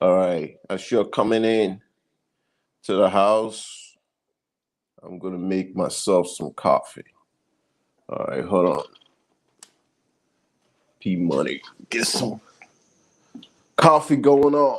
All right. As you're coming in to the house, I'm going to make myself some coffee. All right, hold on. P Money. Get some coffee going on.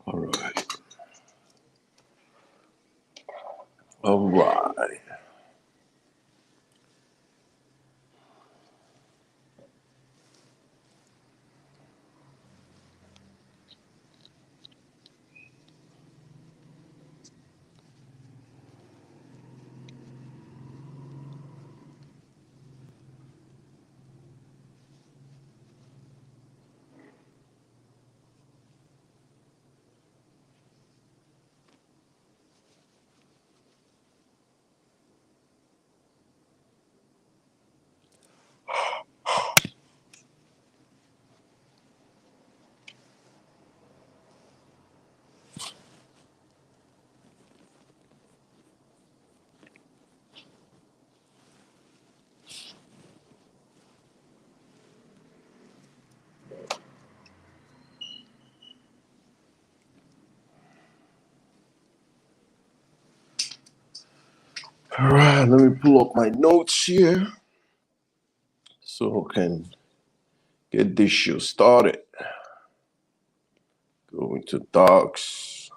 All right. All right. All right. Let me pull up my notes here so I can get this show started. Going to docs.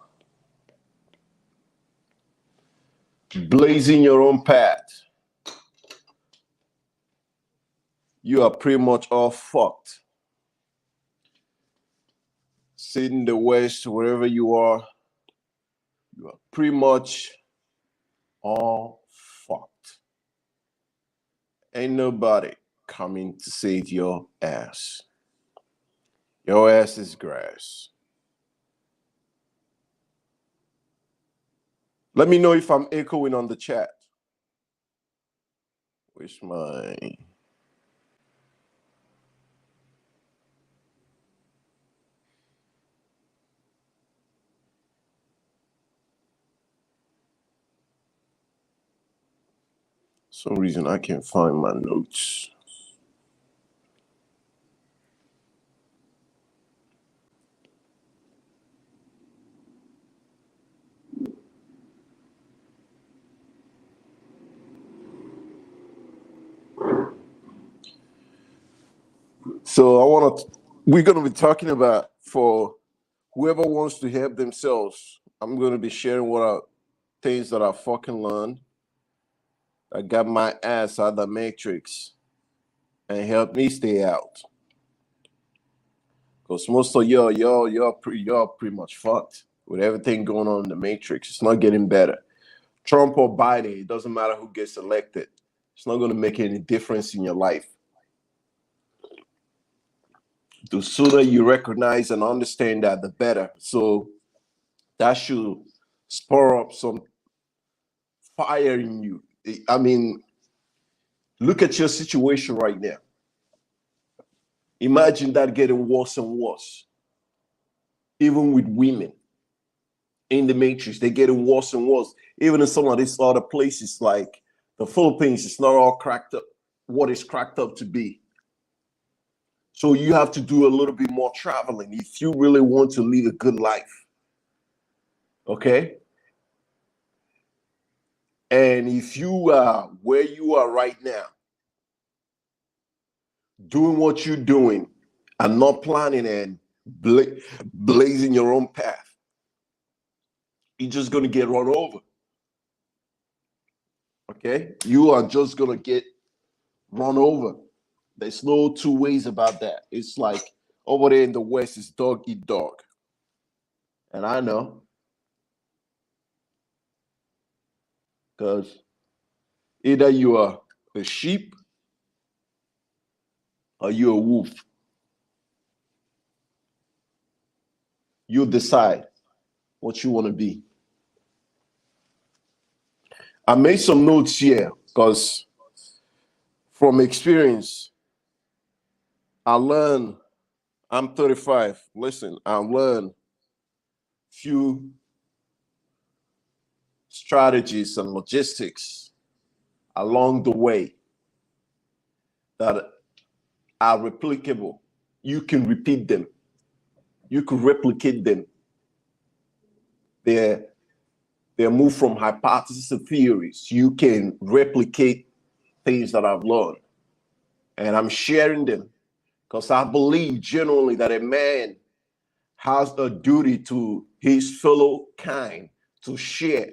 Blazing your own path. You are pretty much all fucked. Sitting in the West, wherever you are pretty much all fucked. Ain't nobody coming to save your ass. Your ass is grass. Let me know if I'm echoing on the chat. Where's my... some reason I can't find my notes. So we're going to be talking about, for whoever wants to help themselves, I'm going to be sharing things that I fucking learned. I got my ass out of the matrix and helped me stay out. Because most of y'all pretty much fucked with everything going on in the matrix. It's not getting better. Trump or Biden, it doesn't matter who gets elected. It's not going to make any difference in your life. The sooner you recognize and understand that, the better. So that should spur up some fire in you I mean, look at your situation right now. Imagine that getting worse and worse. Even with women in the matrix, they're getting worse and worse. Even in some of these other places like the Philippines, it's not all cracked up what it's cracked up to be. So you have to do a little bit more traveling if you really want to live a good life. Okay? And if you are where you are right now, doing what you're doing and not planning and blazing your own path, you're just going to get run over. Okay? You are just going to get run over. There's no two ways about that. It's like over there in the West, it's dog eat dog. And I know. Because either you are a sheep or you're a wolf. You decide what you want to be. I made some notes here because from experience, I learned, I'm 35. Listen, I learned few strategies and logistics along the way that are replicable. You can repeat them. You can replicate them. They're moved from hypotheses to theories. You can replicate things that I've learned. And I'm sharing them because I believe genuinely that a man has a duty to his fellow kind to share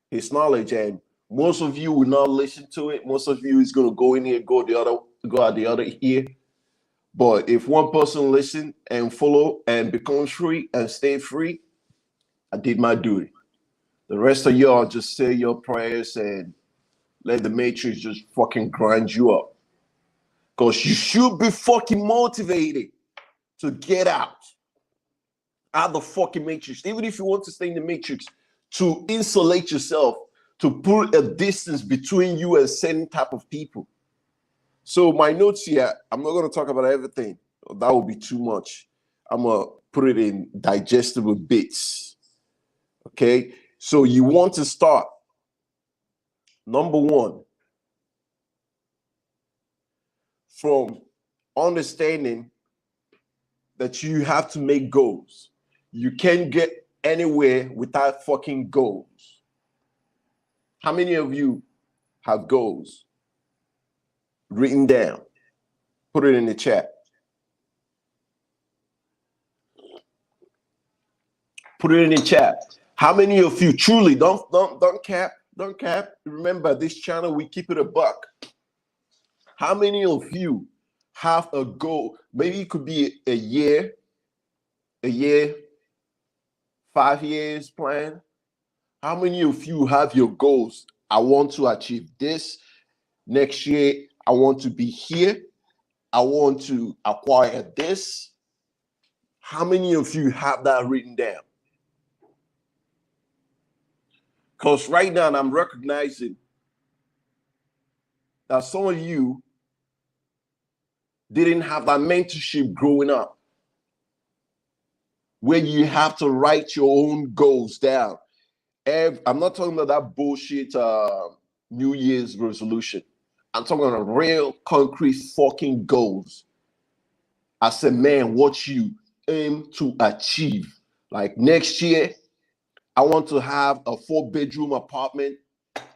his knowledge. And most of you will not listen to it. Most of you is going to go in here, go out the other ear. But if one person listen and follow and becomes free and stay free, I did my duty. The rest of y'all just say your prayers and let the matrix just fucking grind you up. Because you should be fucking motivated to get out of the fucking matrix. Even if you want to stay in the matrix, to insulate yourself, to put a distance between you and certain type of people. So my notes here, I'm not going to talk about everything. That would be too much. I'm going to put it in digestible bits. Okay? So you want to start. Number one, from understanding that you have to make goals. You can't get anywhere without fucking goals. How many of you have goals written down? Put it in the chat. Put it in the chat. How many of you truly don't cap? Don't cap. Remember, this channel, we keep it a buck. How many of you have a goal? Maybe it could be a year, 5 years plan. How many of you have your goals? I want to achieve this. Next year, I want to be here. I want to acquire this. How many of you have that written down? Because right now, I'm recognizing that some of you didn't have that mentorship growing up, where you have to write your own goals down. I'm not talking about that bullshit New Year's resolution. I'm talking about real concrete fucking goals. As a man, what you aim to achieve. Like next year, I want to have a 4-bedroom apartment.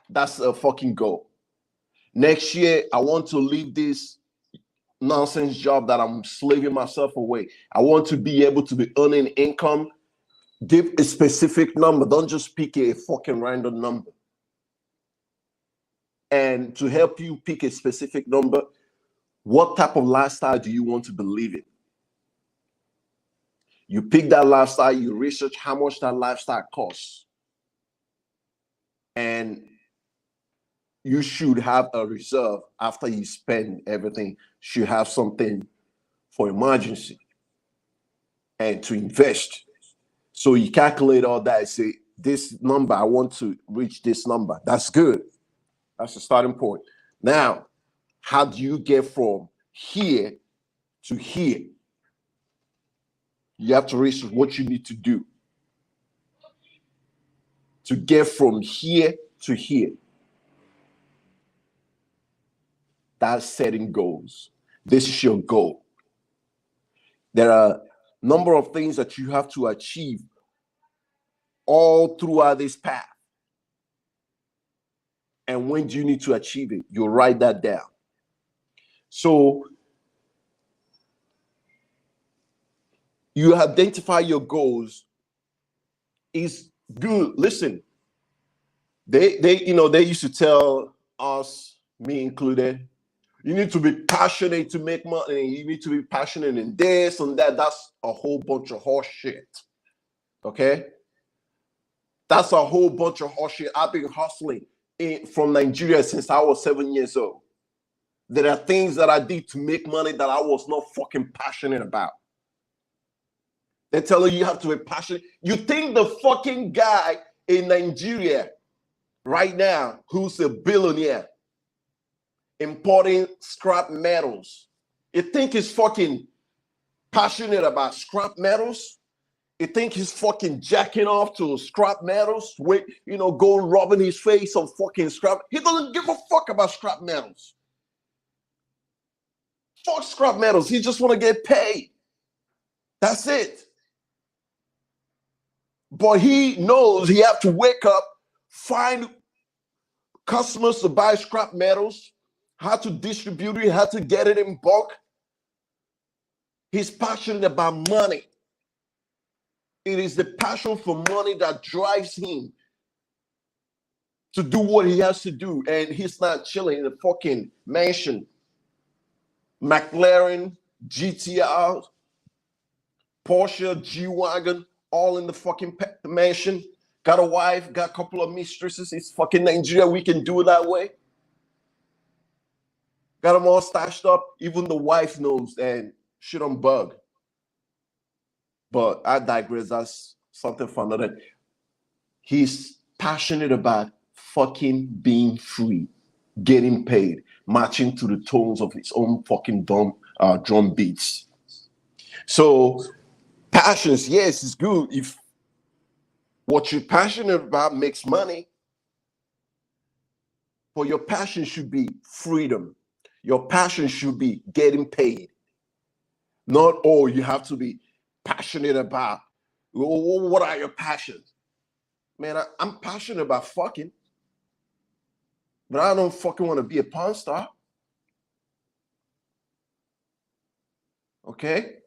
That's a fucking goal. Next year, I want to leave this nonsense job that I'm slaving myself away. I want to be able to be earning income. Give a specific number. Don't just pick a fucking random number. And to help you pick a specific number, what type of lifestyle do you want to believe in? You pick that lifestyle, you research how much that lifestyle costs. And you should have a reserve after you spend everything. Should have something for emergency and to invest. So you calculate all that and say, this number, I want to reach this number. That's good. That's the starting point. Now, how do you get from here to here? You have to research what you need to do to get from here to here. That's setting goals. This is your goal. There are a number of things that you have to achieve all throughout this path. And when do you need to achieve it? You write that down. So you identify your goals is good. Listen, they used to tell us, me included, you need to be passionate to make money. You need to be passionate in this and that. That's a whole bunch of horse shit. Okay? That's a whole bunch of horse shit. I've been hustling from Nigeria since I was 7 years old. There are things that I did to make money that I was not fucking passionate about. They're telling you have to be passionate. You think the fucking guy in Nigeria right now who's a billionaire importing scrap metals, you think he's fucking passionate about scrap metals? You think he's fucking jacking off to scrap metals? Wait, go rubbing his face on fucking scrap. He doesn't give a fuck about scrap metals. Fuck scrap metals. He just want to get paid. That's it. But he knows he have to wake up, find customers to buy scrap metals, how to distribute it, how to get it in bulk. He's passionate about money. It is the passion for money that drives him to do what he has to do. And he's not chilling in a fucking mansion. McLaren, GTR, Porsche, G-Wagon, all in the fucking mansion. Got a wife, got a couple of mistresses. It's fucking Nigeria. We can do it that way. Got them all stashed up. Even the wife knows, and shit on bug. But I digress. That's something for another. He's passionate about fucking being free, getting paid, matching to the tones of his own fucking drum beats. So passions, yes, it's good if what you're passionate about makes money. But your passion should be freedom. Your passion should be getting paid. Not all you have to be passionate about. What are your passions? Man, I'm passionate about fucking, but I don't fucking want to be a porn star. Okay?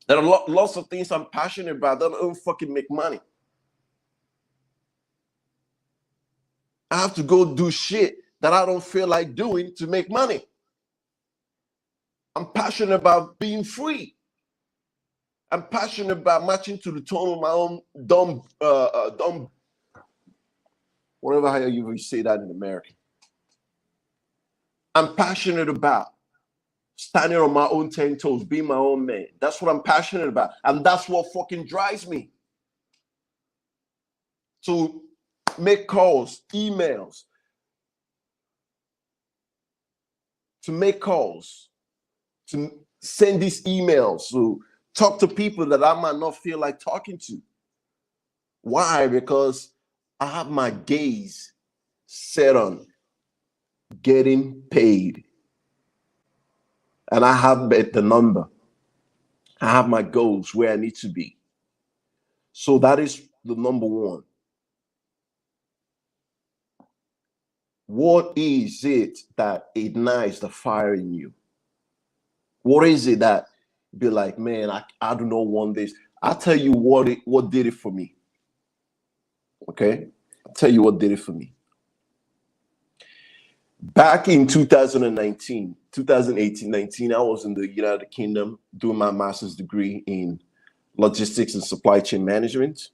There are lots of things I'm passionate about that don't fucking make money. I have to go do shit that I don't feel like doing to make money. I'm passionate about being free. I'm passionate about matching to the tone of my own dumb, whatever how you say that in America. I'm passionate about standing on my own 10 toes, being my own man. That's what I'm passionate about. And that's what fucking drives me. To make calls, emails, to make calls, to send these emails, to talk to people that I might not feel like talking to. Why? Because I have my gaze set on getting paid. And I have the number. I have my goals where I need to be. So that is the number one. What is it that ignites the fire in you? What is it that be like, man, I do not want this. I'll tell you what did it for me. Okay? I'll tell you what did it for me. Back in 2018, 19, I was in the United Kingdom doing my master's degree in logistics and supply chain management.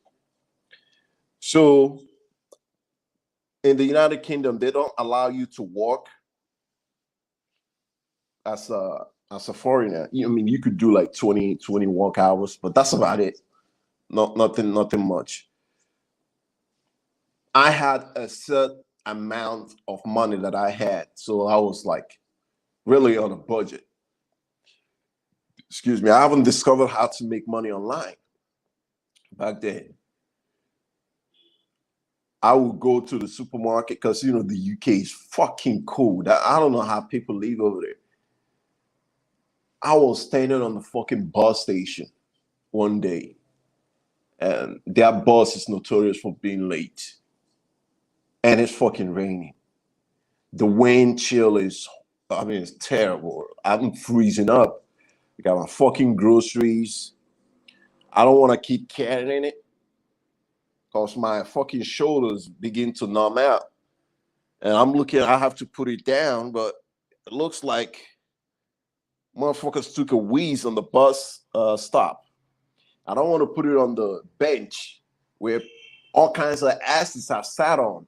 So in the United Kingdom, they don't allow you to work as a foreigner. I mean, you could do like 20 work hours, but that's about it. Nothing much. I had a set amount of money that I had. So I was like really on a budget. Excuse me. I haven't discovered how to make money online back then. I would go to the supermarket because, you know, the UK is fucking cold. I don't know how people live over there. I was standing on the fucking bus station one day, and their bus is notorious for being late. And it's fucking raining. The wind chill is, I mean, it's terrible. I'm freezing up. I got my fucking groceries. I don't want to keep carrying it because my fucking shoulders begin to numb out. And I'm looking, I have to put it down, but it looks like motherfuckers took a wheeze on the bus stop. I don't want to put it on the bench where all kinds of asses have sat on.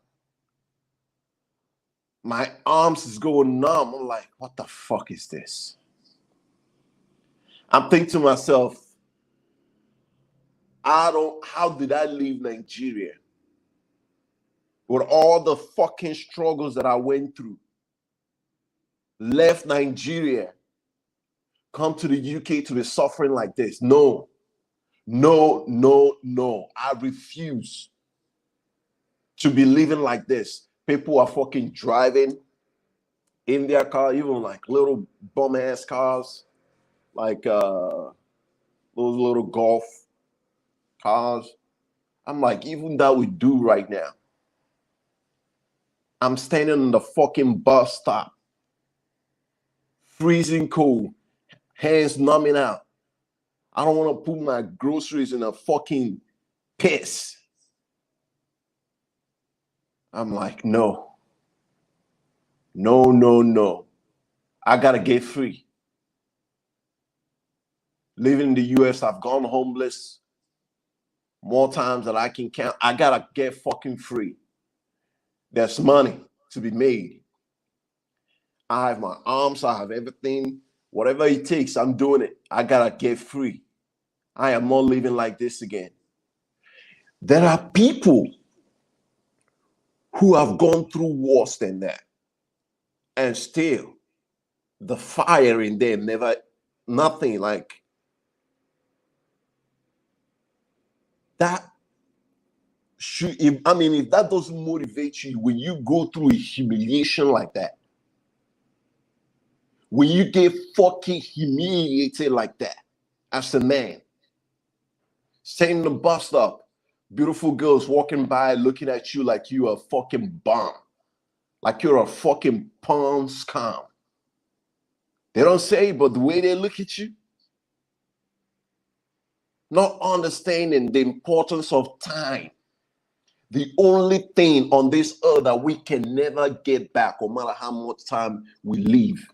My arms is going numb. I'm like, what the fuck is this? I'm thinking to myself, how did I leave Nigeria with all the fucking struggles that I went through? Left Nigeria, come to the UK to be suffering like this. No, no, no, no. I refuse to be living like this. People are fucking driving in their car, even like little bum ass cars, like those little golf cars. I'm like, even that we do right now. I'm standing on the fucking bus stop, freezing cold, hands numbing out. I don't want to put my groceries in a fucking piss. I'm like, no. No, no, no. I gotta get free. Living in the US, I've gone homeless more times than I can count. I gotta get fucking free. There's money to be made. I have my arms, I have everything. Whatever it takes, I'm doing it. I gotta get free. I am not living like this again. There are people who have gone through worse than that. And still, the fire in them nothing like that. If that doesn't motivate you when you go through a humiliation like that, when you get fucking humiliated like that as a man, standing in the bus stop, beautiful girls walking by looking at you like you are a fucking bum, like you're a fucking pawn scam. They don't say it, but the way they look at you, not understanding the importance of time. The only thing on this earth that we can never get back, no matter how much time we live.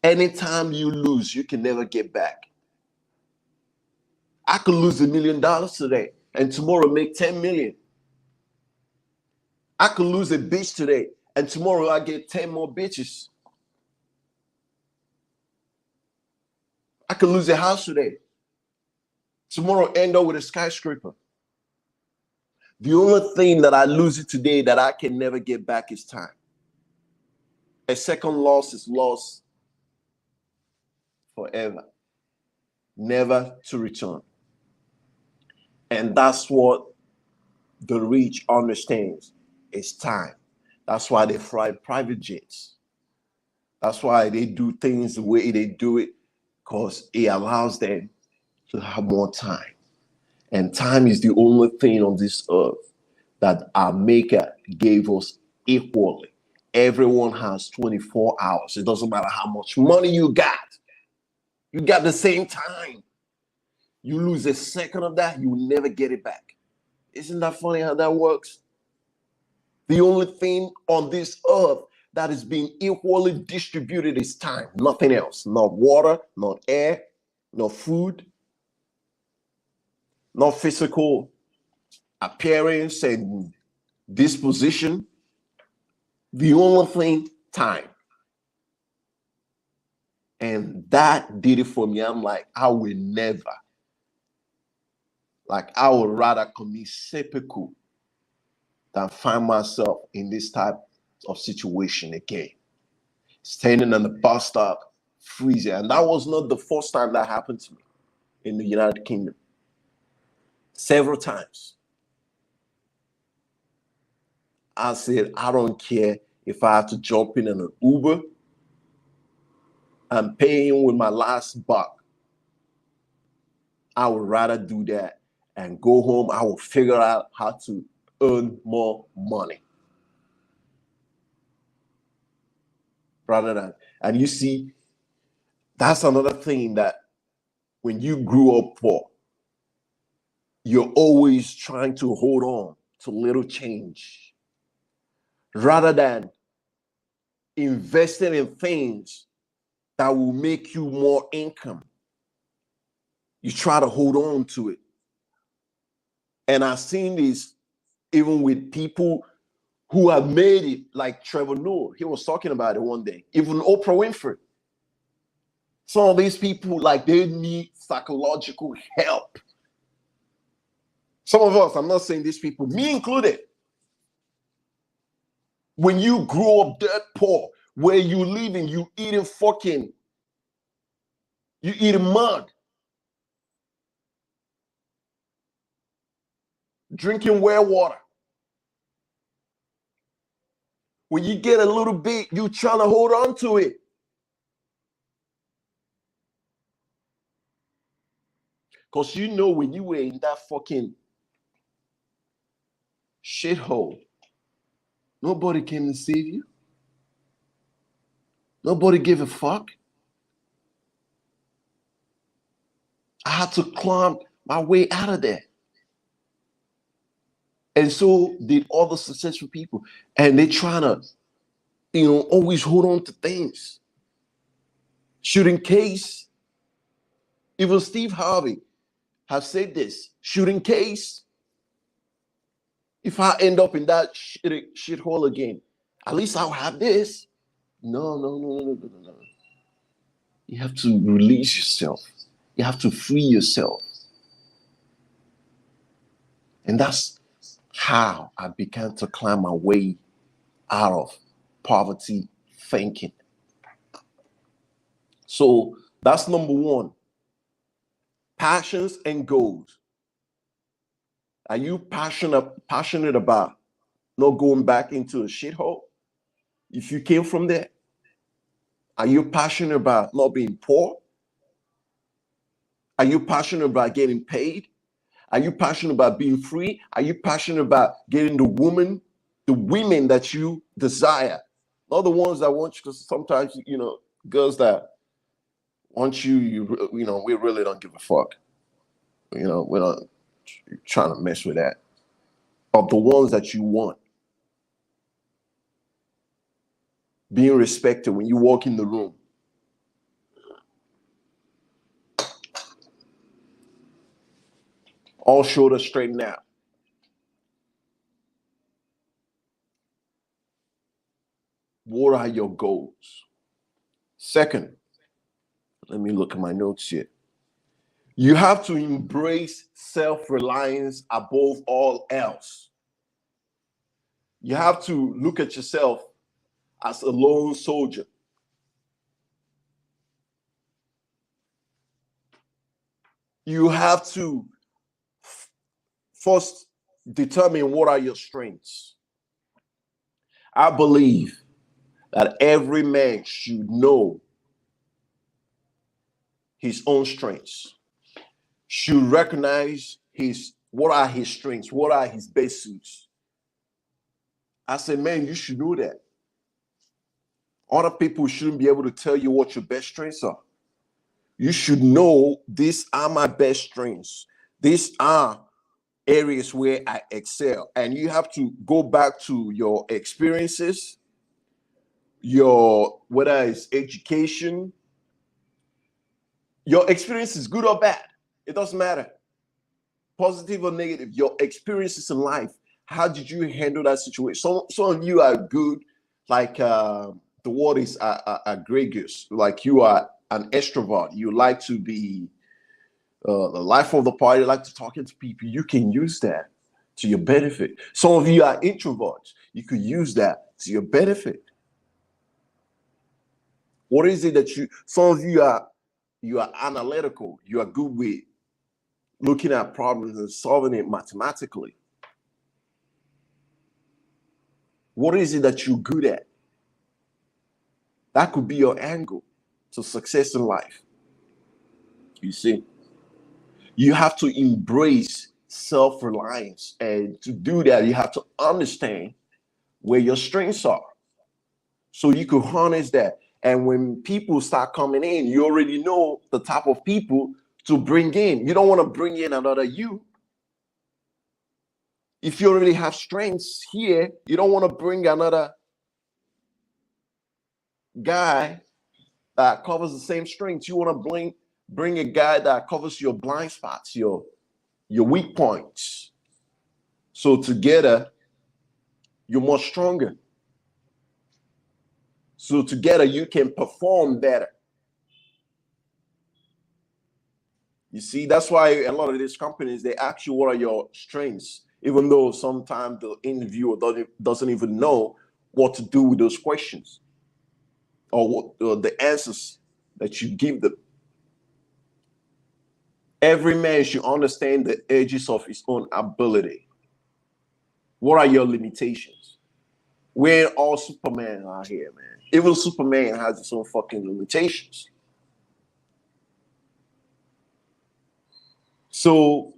Anytime you lose, you can never get back. I could lose $1 million today and tomorrow make 10 million. I could lose a bitch today and tomorrow I get 10 more bitches. I could lose a house today. Tomorrow end up with a skyscraper. The only thing that I lose it today that I can never get back is time. A second loss is lost forever, never to return. And that's what the rich understands is time. That's why they fly private jets. That's why they do things the way they do it, because it allows them to have more time. And time is the only thing on this earth that our maker gave us equally. Everyone has 24 hours. It doesn't matter how much money you got. You got the same time. You lose a second of that, you will never get it back. Isn't that funny how that works? The only thing on this earth that is being equally distributed is time. Nothing else. Not water, not air, no food, no physical appearance and disposition. The only thing, time. And that did it for me. I'm like, I will never. Like, I would rather commit seppuku than find myself in this type of situation again. Standing on the bus stop, freezing. And that was not the first time that happened to me in the United Kingdom. Several times. I said, I don't care if I have to jump in an Uber. I'm paying with my last buck. I would rather do that and go home. I will figure out how to earn more money. Rather than, and you see, that's another thing that when you grew up poor, you're always trying to hold on to little change rather than investing in things that will make you more income. You try to hold on to it. And I've seen this even with people who have made it, like Trevor Noah. He was talking about it one day. Even Oprah Winfrey. Some of these people, like, they need psychological help. Some of us, I'm not saying these people, me included. When you grow up dirt poor, where you living, you eating mud, drinking well water. When you get a little bit, you trying to hold on to it. Because you know when you were in that fucking shithole, nobody came to save you. Nobody gave a fuck. I had to climb my way out of there. And so did other successful people. And they trying to, always hold on to things. Shoot in case, even Steve Harvey have said this, shoot in case, if I end up in that shithole again, at least I'll have this. No. You have to release yourself. You have to free yourself. And that's how I began to climb my way out of poverty thinking. So that's number one. Passions and goals. Are you passionate about not going back into a shithole? If you came from there, are you passionate about not being poor? Are you passionate about getting paid? Are you passionate about being free? Are you passionate about getting the women that you desire? Not the ones that want you, because sometimes, girls that want you, we really don't give a fuck. We're not trying to mess with that. Of the ones that you want. Being respected when you walk in the room. All shoulders straightened out. What are your goals? Second, let me look at my notes here. You have to embrace self-reliance above all else. You have to look at yourself as a lone soldier. You have to first determine what are your strengths. I believe that every man should know his own strengths, should recognize what are his strengths, what are his best suits. I said, man, you should know that. Other people shouldn't be able to tell you what your best strengths are. You should know these are my best strengths. These are areas where I excel. And you have to go back to your experiences, whether it's education, your experience is good or bad. It doesn't matter. Positive or negative, your experiences in life. How did you handle that situation? Some of you are good, like the word is gregarious, like you are an extrovert. You like to be the life of the party, like to talking to people. You can use that. to your benefit. Some of you are introverts. You could use that to your benefit. What is it that some of you are analytical. You are good with looking at problems and solving it mathematically. What is it that you're good at? That could be your angle to success in life. You see, you have to embrace self-reliance. And to do that, you have to understand where your strengths are, so you could harness that. And when people start coming in, you already know the type of people to bring in. You don't want to bring in another you. If you already have strengths here, you don't want to bring another guy that covers the same strengths. You want to bring a guy that covers your blind spots, your weak points. So together, you're more stronger. So together, you can perform better. You see, that's why a lot of these companies, they ask you what are your strengths, even though sometimes the interviewer doesn't even know what to do with those questions or the answers that you give them. Every man should understand the edges of his own ability. What are your limitations? We're all Superman out here, man. Even Superman has his own fucking limitations. So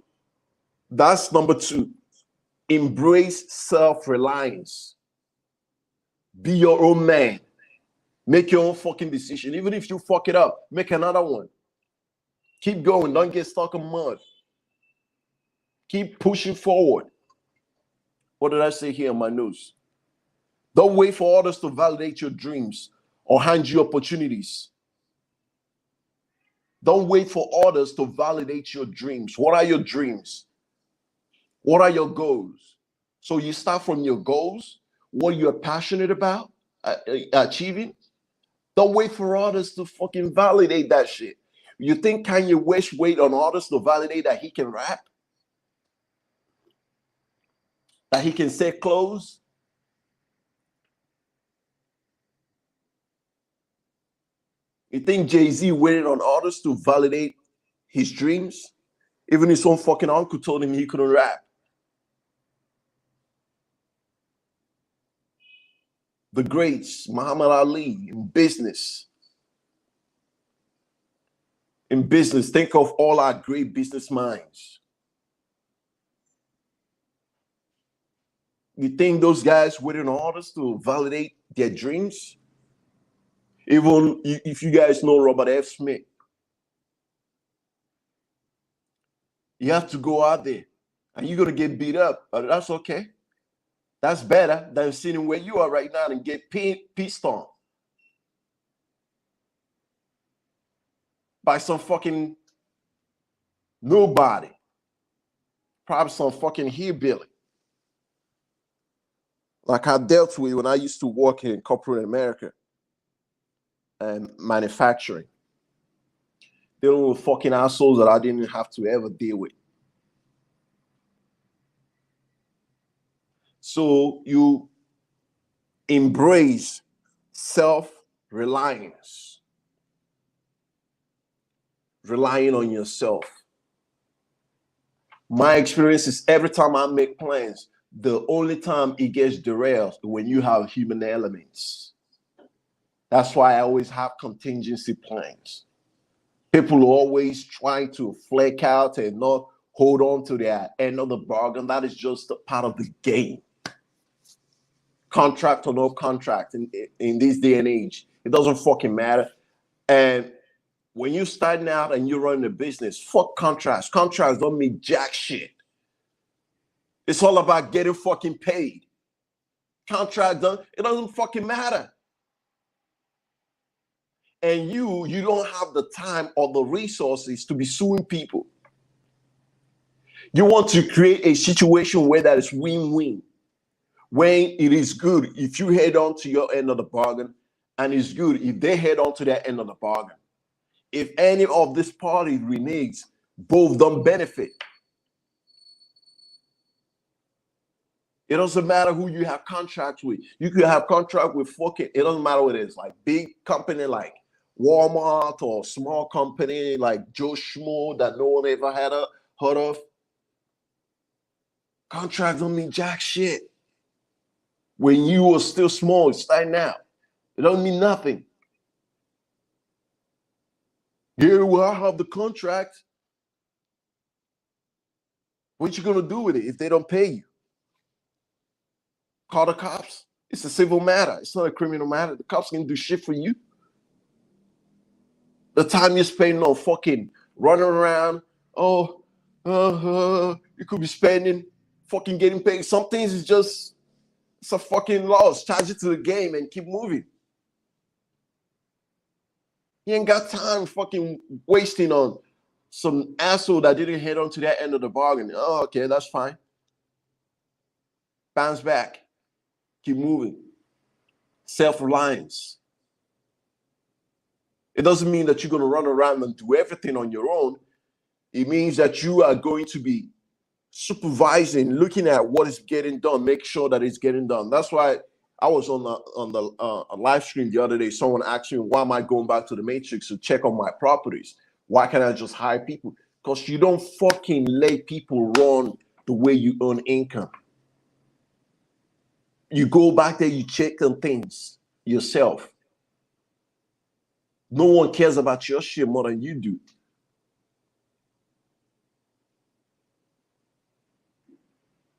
that's number 2. Embrace self-reliance. Be your own man. Make your own fucking decision. Even if you fuck it up, make another one. Keep going. Don't get stuck in mud. Keep pushing forward. What did I say here in my notes? Don't wait for others to validate your dreams or hand you opportunities. Don't wait for others to validate your dreams. What are your dreams? What are your goals? So you start from your goals, what you're passionate about achieving. Don't wait for others to fucking validate that shit. You think Kanye West wait on others to validate that he can rap? That he can sell clothes? You think Jay-Z waited on others to validate his dreams? Even his own fucking uncle told him he couldn't rap. The greats, Muhammad Ali, in business. In business, think of all our great business minds. You think those guys waiting on others to validate their dreams? Even if you guys know Robert F. Smith, you have to go out there and you're going to get beat up, but that's okay. That's better than sitting where you are right now and get pissed on by some fucking nobody. Probably some fucking hillbilly. Like I dealt with when I used to work in corporate America and manufacturing. Dealing with fucking assholes that I didn't have to ever deal with. So you embrace self-reliance. Relying on yourself. My experience is every time I make plans, the only time it gets derailed is when you have human elements. That's why I always have contingency plans. People are always trying to flake out and not hold on to their end of the bargain. That is just a part of the game. Contract or no contract in this day and age, it doesn't fucking matter. And when you're starting out and you're running a business, fuck contracts. Contracts don't mean jack shit. It's all about getting fucking paid. Contract done, it doesn't fucking matter. And you don't have the time or the resources to be suing people. You want to create a situation where that is win-win. When it is good if you head on to your end of the bargain, and it's good if they head on to their end of the bargain. If any of this party reneges, both don't benefit. It doesn't matter who you have contracts with. You could have contract with fucking, it doesn't matter what it is, like big company like Walmart or small company like Joe Schmo that no one ever had heard of. Contracts don't mean jack shit. When you were still small, starting out, it doesn't mean nothing. Yeah, well, I have the contract. What you gonna do with it if they don't pay you? Call the cops. It's a civil matter. It's not a criminal matter. The cops can do shit for you. The time you're spending on fucking running around, you could be spending fucking getting paid. Some things is just, it's a fucking loss. Charge it to the game and keep moving. You ain't got time fucking wasting on some asshole that didn't head on to that end of the bargain. Oh, okay, that's fine. Bounce back. Keep moving. Self-reliance. It doesn't mean that you're going to run around and do everything on your own. It means that you are going to be supervising, looking at what is getting done, make sure that it's getting done. That's why I was on the live stream the other day. Someone asked me, why am I going back to the matrix to check on my properties? Why can't I just hire people? Because you don't fucking let people run the way you earn income. You go back there, you check on things yourself. No one cares about your shit more than you do.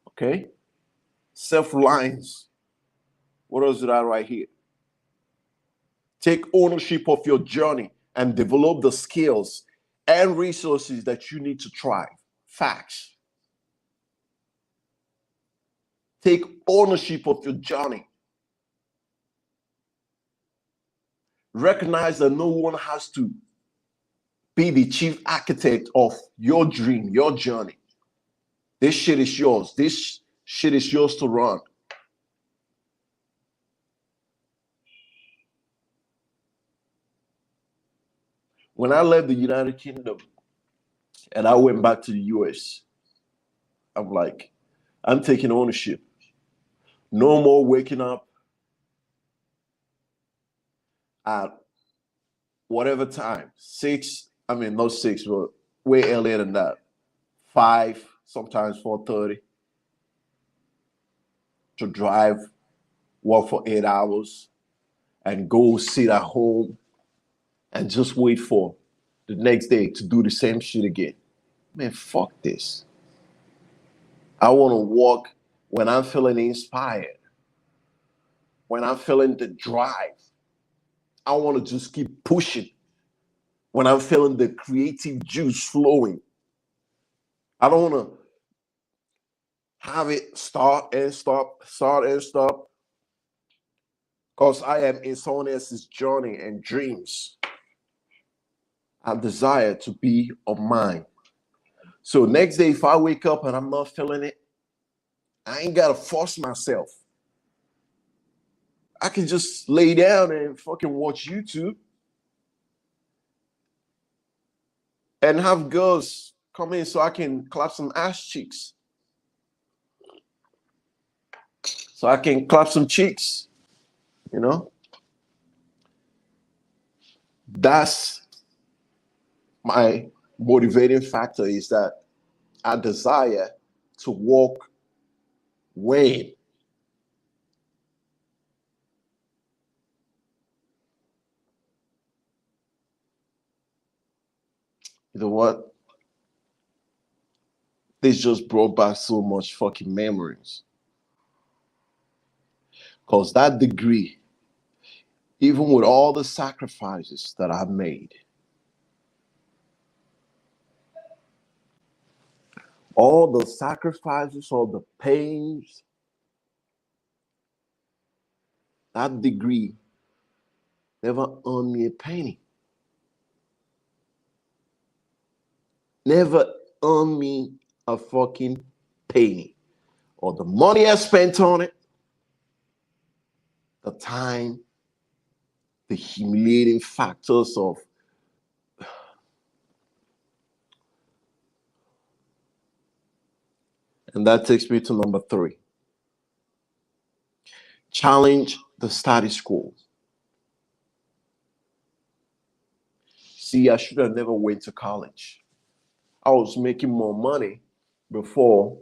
Okay? Self-reliance. What else did I write here? Take ownership of your journey and develop the skills and resources that you need to thrive. Facts. Take ownership of your journey. Recognize that no one has to be the chief architect of your dream, your journey. This shit is yours. This shit is yours to run. When I left the United Kingdom and I went back to the US, I'm like, I'm taking ownership. No more waking up at whatever time, not 6, but way earlier than that, 5, sometimes 4:30, to drive, work for 8 hours, and go sit at home and just wait for the next day to do the same shit again. Man, fuck this. I want to walk when I'm feeling inspired, when I'm feeling the drive. I want to just keep pushing when I'm feeling the creative juice flowing. I don't want to have it start and stop, because I am in someone else's journey and dreams. I desire to be of mine. So next day, if I wake up and I'm not feeling it, I ain't got to force myself. I can just lay down and fucking watch YouTube and have girls come in so I can clap some ass cheeks. So I can clap some cheeks, you know? That's my motivating factor, is that I desire to walk when. You know what? This just brought back so much fucking memories. Because that degree, even with all the sacrifices that I've made, all the sacrifices, all the pains, that degree never earned me a penny. Never earned me a fucking penny. Or the money I spent on it, the time, the humiliating factors of and that takes me to number 3. Challenge the status quo. See, I should have never went to college. I was making more money before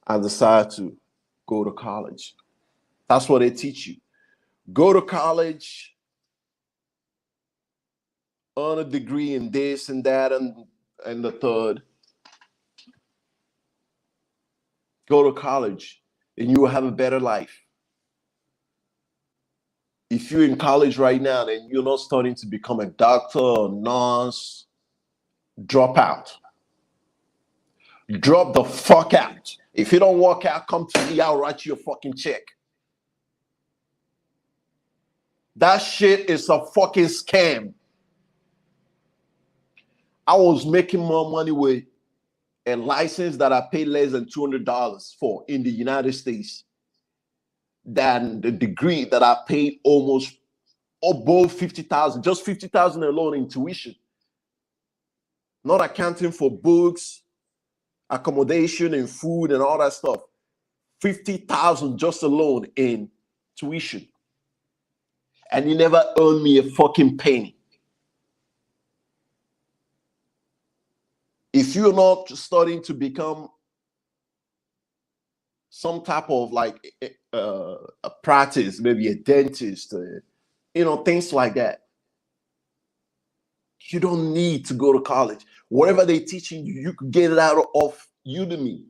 I decided to go to college. That's what they teach you. Go to college, earn a degree in this and that and the third. Go to college and you will have a better life. If you're in college right now and you're not starting to become a doctor or nurse, drop out. Drop the fuck out. If you don't work out, come to me. I'll write you a fucking check. That shit is a fucking scam. I was making more money with a license that I paid less than $200 for in the United States than the degree that I paid almost above 50,000, just 50,000 alone in tuition. Not accounting for books, accommodation and food and all that stuff. 50,000 just alone in tuition. And you never earned me a fucking penny. If you're not starting to become some type of like a practice, maybe a dentist, things like that, you don't need to go to college. Whatever they're teaching you, you could get it out of Udemy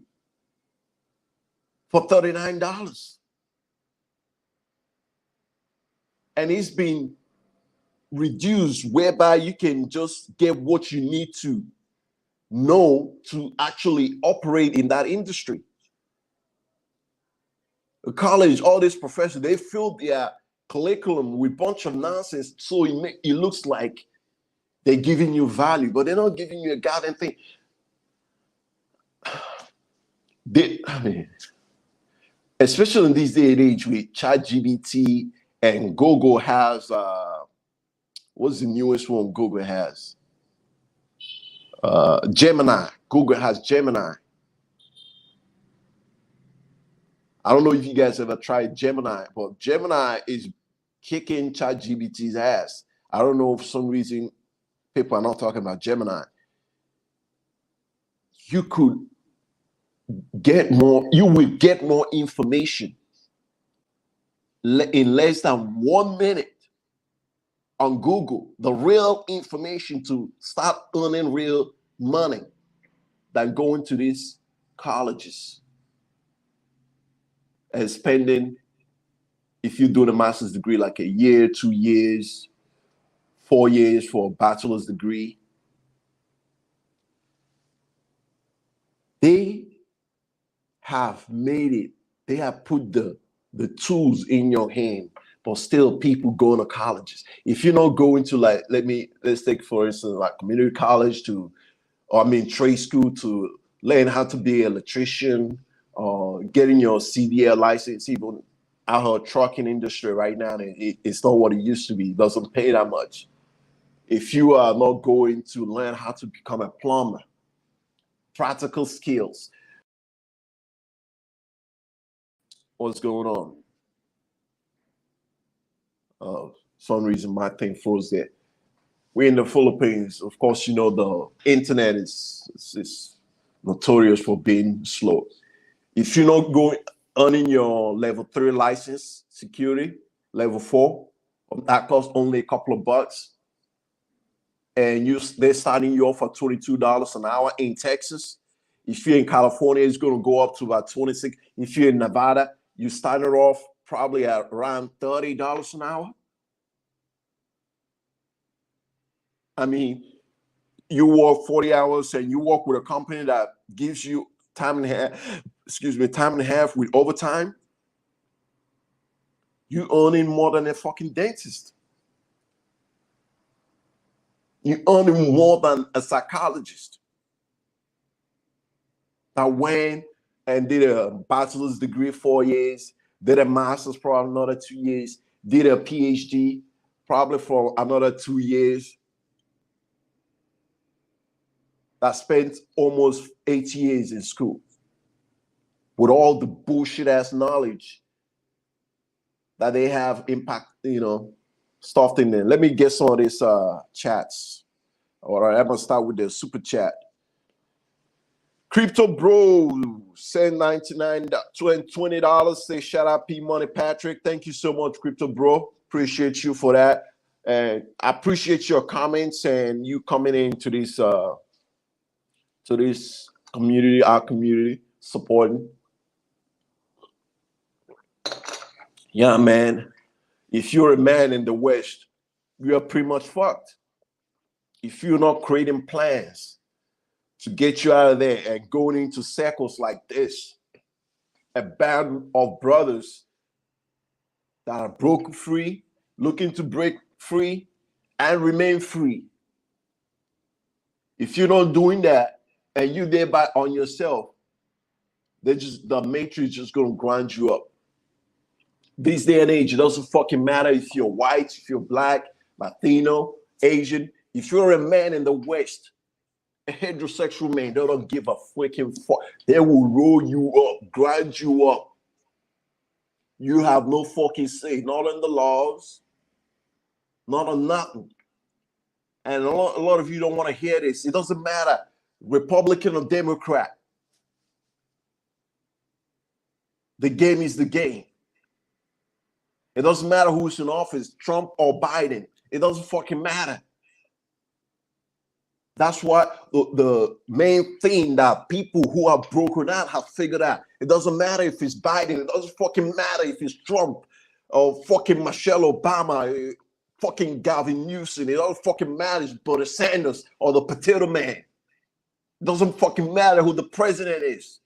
for $39. And it's been reduced whereby you can just get what you need to know to actually operate in that industry. The college, all these professors, they fill their curriculum with a bunch of nonsense, so it looks like they're giving you value, but they're not giving you a goddamn thing. Especially in this day and age with ChatGPT and Google has, what's the newest one Google has? Gemini. Google has Gemini. I don't know if you guys ever tried Gemini, but Gemini is kicking ChatGPT's ass. I don't know, for some reason, people are not talking about Gemini. You will get more information in less than 1 minute on Google, the real information to start earning real money than going to these colleges and spending, if you do the master's degree, like a year, 2 years, 4 years for a bachelor's degree. They have made it, they have put the tools in your hand, but still people go to colleges. If you're not going to, like, let's take for instance, like community college trade school to learn how to be an electrician or getting your CDL license. Even our trucking industry right now, it's not what it used to be. It doesn't pay that much. If you are not going to learn how to become a plumber, practical skills, what's going on? Some reason my thing froze there. We're in the Philippines. Of course, the internet is notorious for being slow. If you're not earning your level 3 license security, level 4, that costs only a couple of bucks, and they're starting you off at $22 an hour in Texas. If you're in California, it's going to go up to about 26. If you're in Nevada, you started off probably at around $30 an hour. I mean, you work 40 hours and you work with a company that gives you time and a half with overtime. You earning more than a fucking dentist. You earning more than a psychologist that went and did a bachelor's degree 4 years, did a master's for another 2 years, did a PhD probably for another 2 years, that spent almost 8 years in school with all the bullshit ass knowledge that they have impact, stuffed in there. Let me get some of these chats. All right, I'm gonna start with the super chat. Crypto Bro send $99 say shout out P Money Patrick. Thank you so much, Crypto Bro. Appreciate you for that. And I appreciate your comments and you coming into this community, our community, supporting. Yeah, man. If you're a man in the West, you are pretty much fucked. If you're not creating plans to get you out of there and going into circles like this, a band of brothers that are broken free, looking to break free and remain free. If you're not doing that and you thereby on yourself, the matrix just gonna grind you up. This day and age, it doesn't fucking matter if you're white, if you're black, Latino, Asian. If you're a man in the West, a heterosexual man, they don't give a freaking fuck. They will roll you up, grind you up. You have no fucking say, not on the laws, not on nothing. And a lot of you don't want to hear this. It doesn't matter, Republican or Democrat. The game is the game. It doesn't matter who's in office, Trump or Biden. It doesn't fucking matter. That's what the main thing that people who are broken out have figured out. It doesn't matter if it's Biden. It doesn't fucking matter if it's Trump or fucking Michelle Obama, fucking Gavin Newsom. It doesn't fucking matter if Bernie Sanders or the potato man. It doesn't fucking matter who the president is.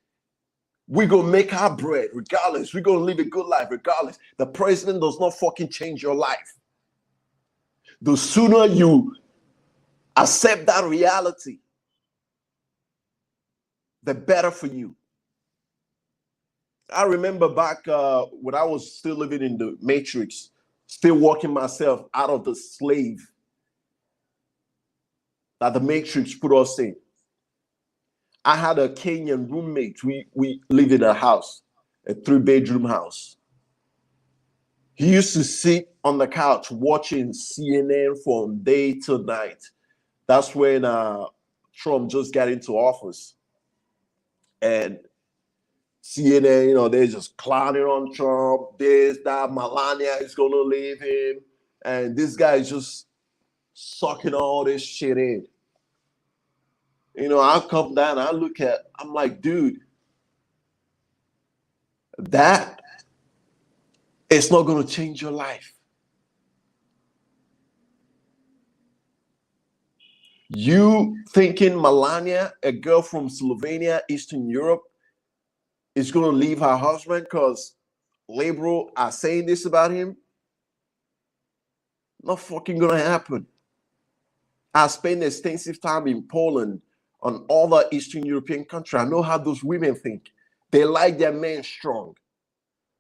We're going to make our bread regardless. We're going to live a good life regardless. The president does not fucking change your life. The sooner you accept that reality, the better for you. I remember back when I was still living in the matrix, still working myself out of the slave that the matrix put us in. I had a Kenyan roommate. We lived in a house, a 3-bedroom house. He used to sit on the couch watching CNN from day to night. That's when Trump just got into office. And CNN, they're just clowning on Trump. This, that, Melania is going to leave him. And this guy is just sucking all this shit in. I come down, I'm like, dude, that is not going to change your life. You thinking Melania, a girl from Slovenia, Eastern Europe, is going to leave her husband because liberal are saying this about him? Not fucking going to happen. I spent extensive time in Poland, on other Eastern European countries. I know how those women think. They like their men strong.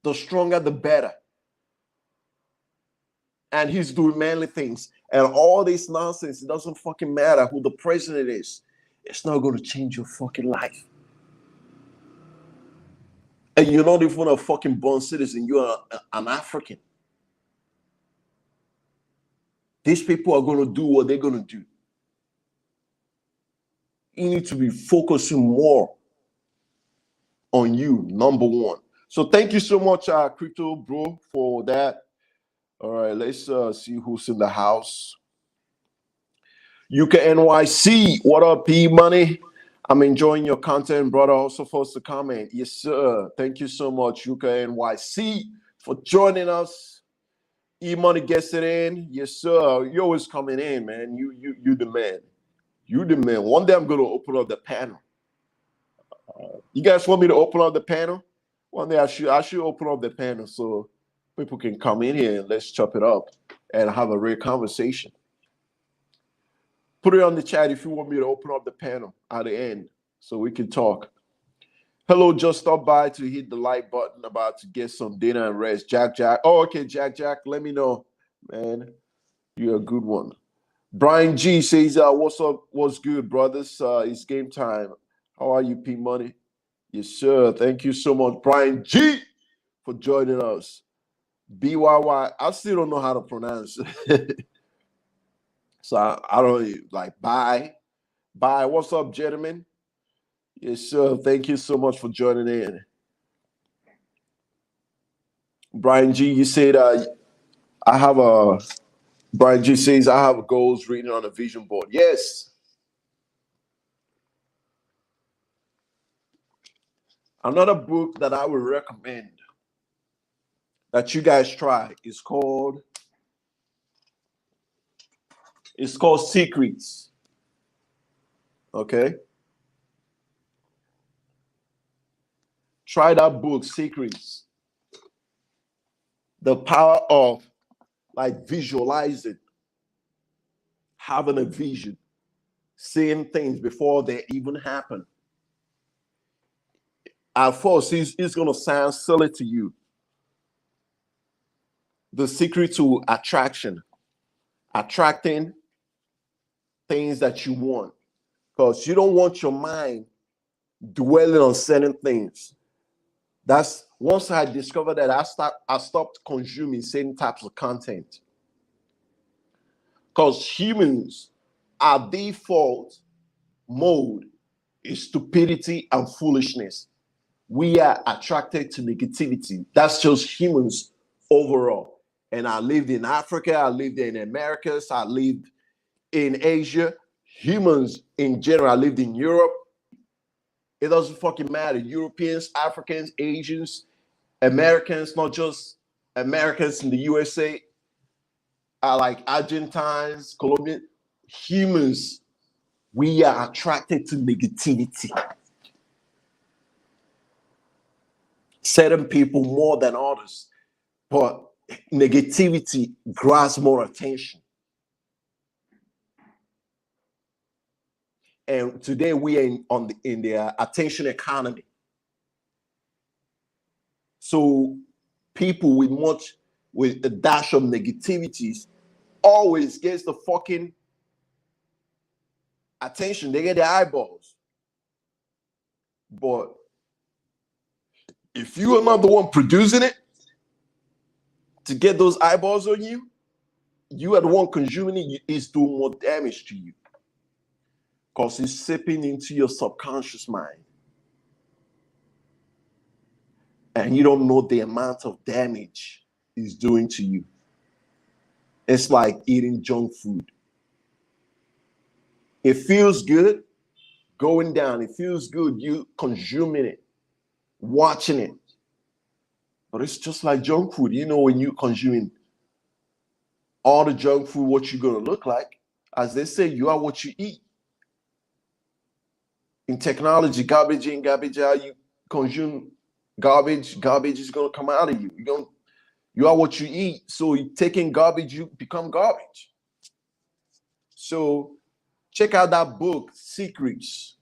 The stronger, the better. And he's doing manly things. And all this nonsense, it doesn't fucking matter who the president is. It's not going to change your fucking life. And you're not even a fucking born citizen. You're an African. These people are going to do what they're going to do. You need to be focusing more on you, number one. So thank you so much, Crypto Bro, for that. All right, let's see who's in the house. UK NYC, what up, P Money? I'm enjoying your content, brother. Also, forced to comment. Yes, sir. Thank you so much, UK NYC, for joining us. E Money gets it in. Yes, sir. You're always coming in, man. You the man. You the man. One day I'm gonna open up the panel. You guys want me to open up the panel? One day I should open up the panel so people can come in here and let's chop it up and have a real conversation. Put it on the chat if you want me to open up the panel at the end so we can talk. Hello, just stop by to hit the like button, about to get some dinner and rest. Jack. Oh, okay, Jack, let me know, man. You're a good one. Brian G says, what's up? What's good, brothers? It's game time. How are you, P Money? Yes, sir. Thank you so much, Brian G, for joining us. BYY. I still don't know how to pronounce it. So I don't like bye. Bye. What's up, gentlemen? Yes, sir. Thank you so much for joining in. Brian G, you said I have a Brian G says I have goals written on a vision board. Yes. Another book that I would recommend that you guys try is called Secrets. Okay. Try that book, Secrets. The power of like visualizing, having a vision, seeing things before they even happen. At first, it's going to sound silly to you. The secret to attracting things that you want, because you don't want your mind dwelling on certain things. That's once I discovered that I stopped consuming certain types of content. Because humans, our default mode is stupidity and foolishness. We are attracted to negativity. That's just humans overall. And I lived in Africa, I lived in Americas, I lived in Asia. Humans in general, I lived in Europe. It doesn't fucking matter. Europeans, Africans, Asians, Americans, not just Americans in the USA, are like Argentines, Colombian. Humans, we are attracted to negativity. Certain people more than others, but negativity grabs more attention. And today we are in the attention economy. So people with a dash of negativities always gets the fucking attention. They get the eyeballs. But if you are not the one producing it to get those eyeballs on you, you are the one consuming it, it's doing more damage to you. Because it's seeping into your subconscious mind. And you don't know the amount of damage it's doing to you. It's like eating junk food. It feels good going down. It feels good you consuming it, watching it. But it's just like junk food. You know, when you consuming all the junk food, what you're going to look like. As they say, you are what you eat. In technology, garbage in, garbage out, you consume garbage is going to come out of you. You are what you eat. So you taking garbage, you become garbage. So check out that book, Secrets.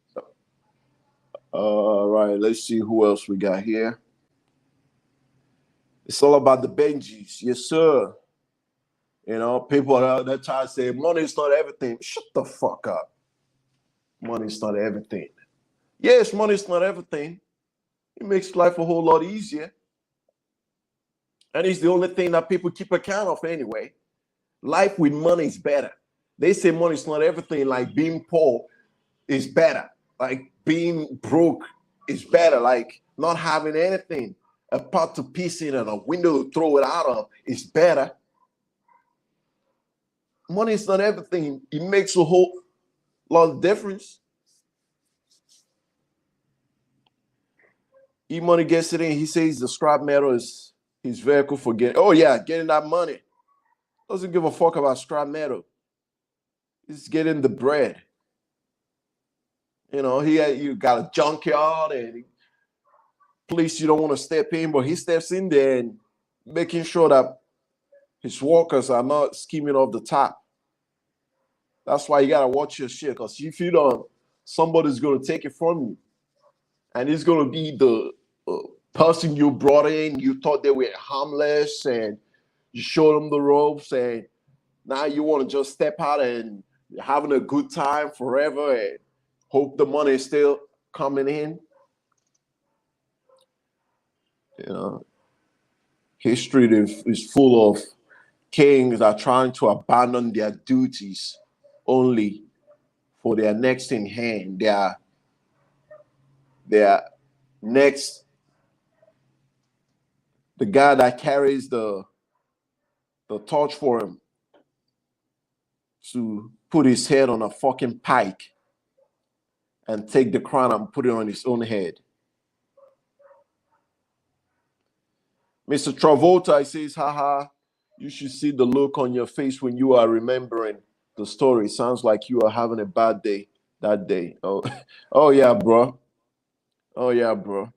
All right, let's see who else we got here. It's all about the Benjis. Yes, sir. You know, people that try to say money is not everything. Shut the fuck up. Money is not everything. Yes, money is not everything. It makes life a whole lot easier. And it's the only thing that people keep account of anyway. Life with money is better. They say money is not everything, like being poor is better. Like being broke is better. Like not having anything, a pot to piss in and a window to throw it out of is better. Money is not everything. It makes a whole lot of difference. E-Money gets it in. He says the scrap metal is his vehicle for getting that money. Doesn't give a fuck about scrap metal. He's getting the bread. You know, you got a junkyard and police you don't want to step in, but he steps in there and making sure that his workers are not scheming off the top. That's why you gotta watch your shit, because if you don't, somebody's gonna take it from you, and it's gonna be the person you brought in. You thought they were harmless, and you showed them the ropes, and now you want to just step out and you're having a good time forever, and hope the money is still coming in. You know, History is full of kings that are trying to abandon their duties only for their next in hand, their next, the guy that carries the torch for him to put his head on a fucking pike and take the crown and put it on his own head. Mr. Travolta says, haha, you should see the look on your face when you are remembering the story. Sounds like you are having a bad day that day. Oh, oh yeah, bro. Oh yeah, bro.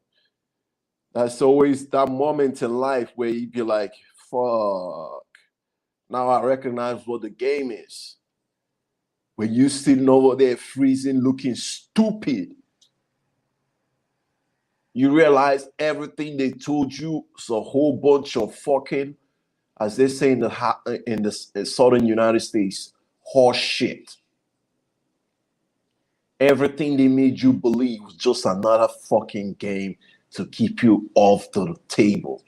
That's always that moment in life where you be like, fuck. Now I recognize what the game is. When you sitting over there freezing, looking stupid, you realize everything they told you is a whole bunch of fucking, as they say in the southern United States, horse shit. Everything they made you believe was just another fucking game to keep you off the table,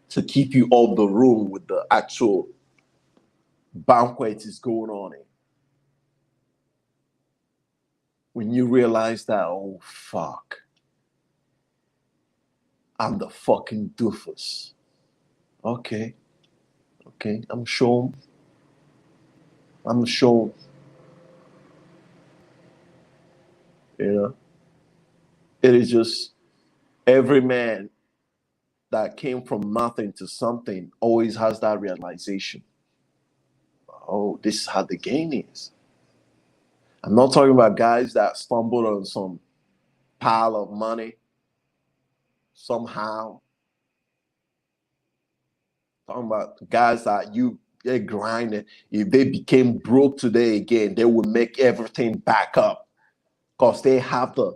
to keep you off the room with the actual banquet is going on in. When you realize that, oh fuck, I'm the fucking doofus. Okay, I'm shown. You know, it is just every man that came from nothing to something always has that realization. Oh, this is how the game is. I'm not talking about guys that stumbled on some pile of money somehow. Talking about guys that they're grinding. If they became broke today again, they will make everything back up because they have the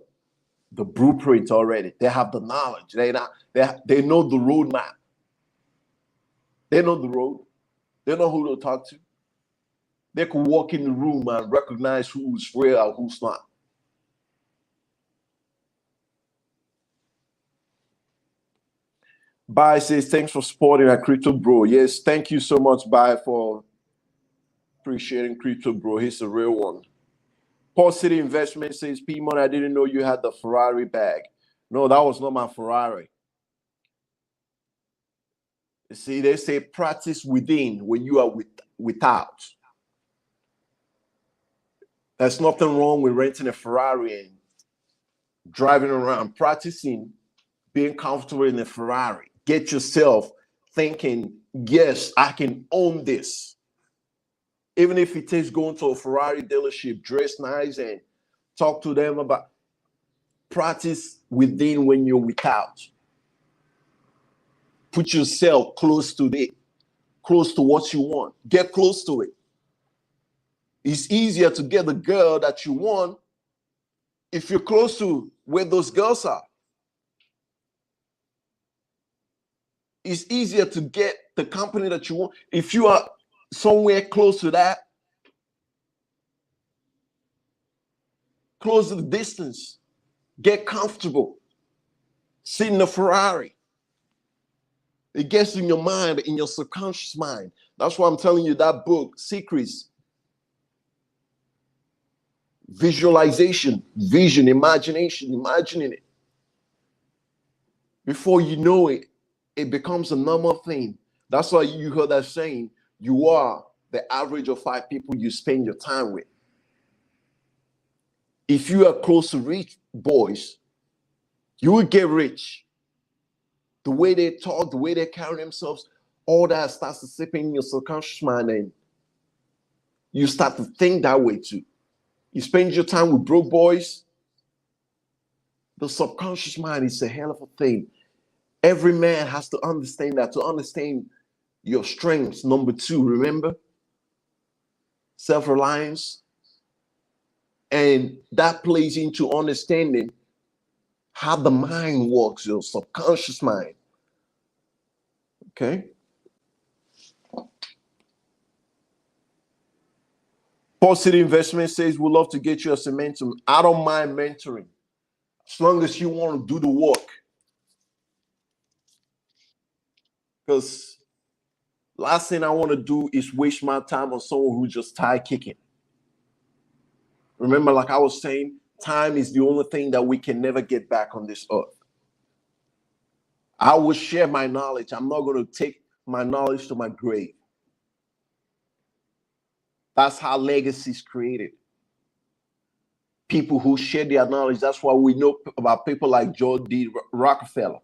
blueprint already. They have the knowledge. They know the roadmap. They know the road. They know who to talk to. They could walk in the room and recognize who's real and who's not. Bai says, thanks for supporting our crypto bro. Yes, thank you so much, Bai, for appreciating crypto bro. He's a real one. Paul City Investment says, P-Mon, I didn't know you had the Ferrari bag. No, that was not my Ferrari. You see, they say practice within when you are without. There's nothing wrong with renting a Ferrari and driving around, practicing being comfortable in a Ferrari. Get yourself thinking, yes, I can own this. Even if it takes going to a Ferrari dealership, dress nice and talk to them about practice within when you're without. Put yourself close to what you want. Get close to it. It's easier to get the girl that you want if you're close to where those girls are. It's easier to get the company that you want if you are somewhere close to that. Close the distance. Get comfortable. Sit in a Ferrari. It gets in your mind, in your subconscious mind. That's why I'm telling you that book, Secrets. Visualization, vision, imagination, imagining it. Before you know it, it becomes a normal thing. That's why you heard that saying, you are the average of 5 people you spend your time with. If you are close to rich boys, you will get rich. The way they talk, the way they carry themselves, all that starts to seep in your subconscious mind, and you start to think that way too. You spend your time with broke boys, the subconscious mind is a hell of a thing. Every man has to understand that, to understand your strengths. Number 2, remember? Self-reliance. And that plays into understanding how the mind works, your subconscious mind. Okay? Paul City Investment says, we'd love to get you as a mentor. I don't mind mentoring, as long as you want to do the work. Because last thing I want to do is waste my time on someone who's just tired kicking. Remember, like I was saying, time is the only thing that we can never get back on this earth. I will share my knowledge. I'm not going to take my knowledge to my grave. That's how legacy is created. People who share their knowledge. That's why we know about people like George D. Rockefeller,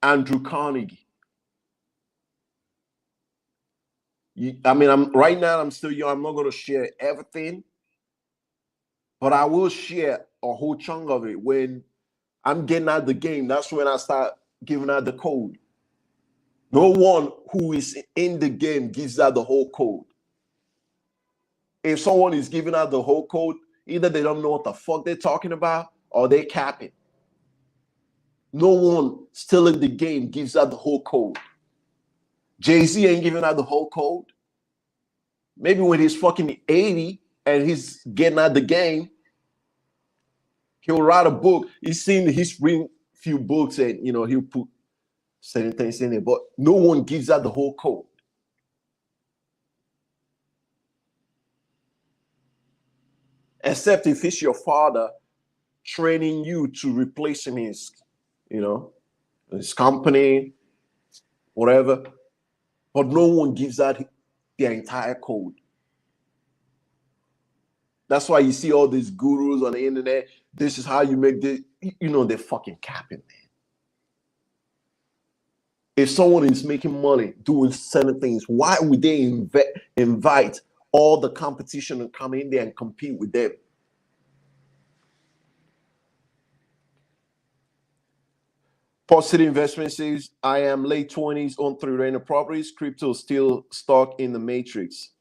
Andrew Carnegie. I mean, right now I'm still young. I'm not going to share everything, but I will share a whole chunk of it. When I'm getting out the game, that's when I start giving out the code. No one who is in the game gives out the whole code. If someone is giving out the whole code, either they don't know what the fuck they're talking about or they're capping. No one still in the game gives out the whole code. Jay-Z ain't giving out the whole code. Maybe when he's fucking 80 and he's getting out the game, he'll write a book. He's reading a few books and he'll put certain things in it, but no one gives out the whole code. Except if it's your father training you to replace him in his company, whatever. But no one gives out their entire code. That's why you see all these gurus on the internet. This is how you make this. They're fucking capping, man. If someone is making money doing certain things, why would they invite all the competition to come in there and compete with them? Positive Investment says, I am late 20s on 3 rental properties. Crypto still stuck in the matrix.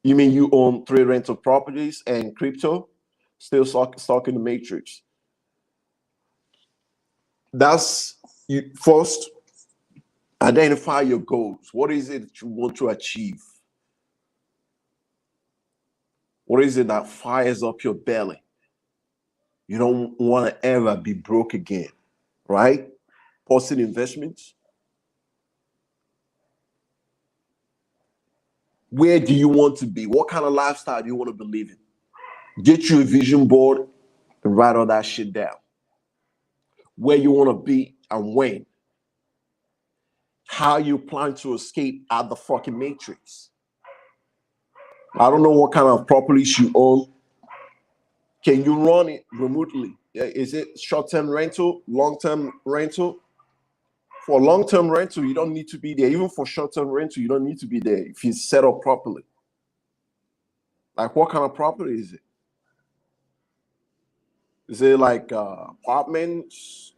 You mean you own 3 rental properties and crypto still stuck in the matrix? That's you first identify your goals. What is it that you want to achieve? What is it that fires up your belly? You don't want to ever be broke again, right? Positive investments. Where do you want to be? What kind of lifestyle do you want to be living? Get you a vision board and write all that shit down. Where you want to be and when. How you plan to escape out the fucking matrix. I don't know what kind of properties you own. Can you run it remotely? Is it short-term rental, long-term rental? For long-term rental, you don't need to be there. Even for short-term rental, you don't need to be there if it's set up properly. Like, what kind of property is it? Is it like apartments,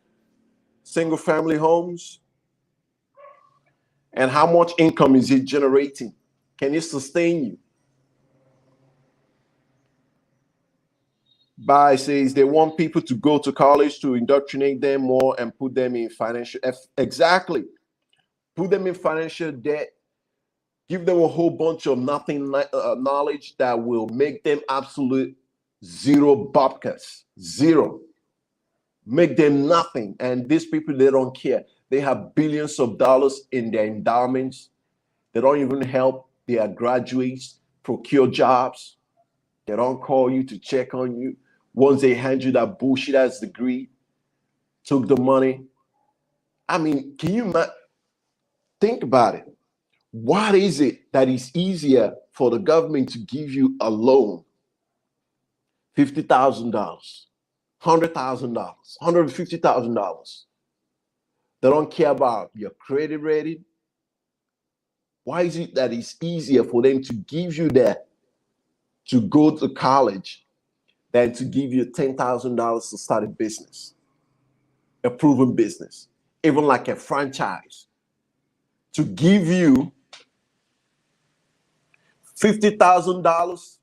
single-family homes? And how much income is it generating? Can it sustain you? Bai says they want people to go to college to indoctrinate them more and put them in financial. Exactly. Put them in financial debt. Give them a whole bunch of nothing knowledge that will make them absolute zero babkas. Zero. Make them nothing. And these people, they don't care. They have billions of dollars in their endowments. They don't even help their graduates procure jobs. They don't call you to check on you. Once they hand you that bullshit ass degree, took the money. I mean, can you think about it? What is it that is easier for the government to give you a loan? $50,000, $100,000, $150,000. They don't care about your credit rating. Why is it that it's easier for them to give you that to go to college than to give you $10,000 to start a business, a proven business, even like a franchise? To give you $50,000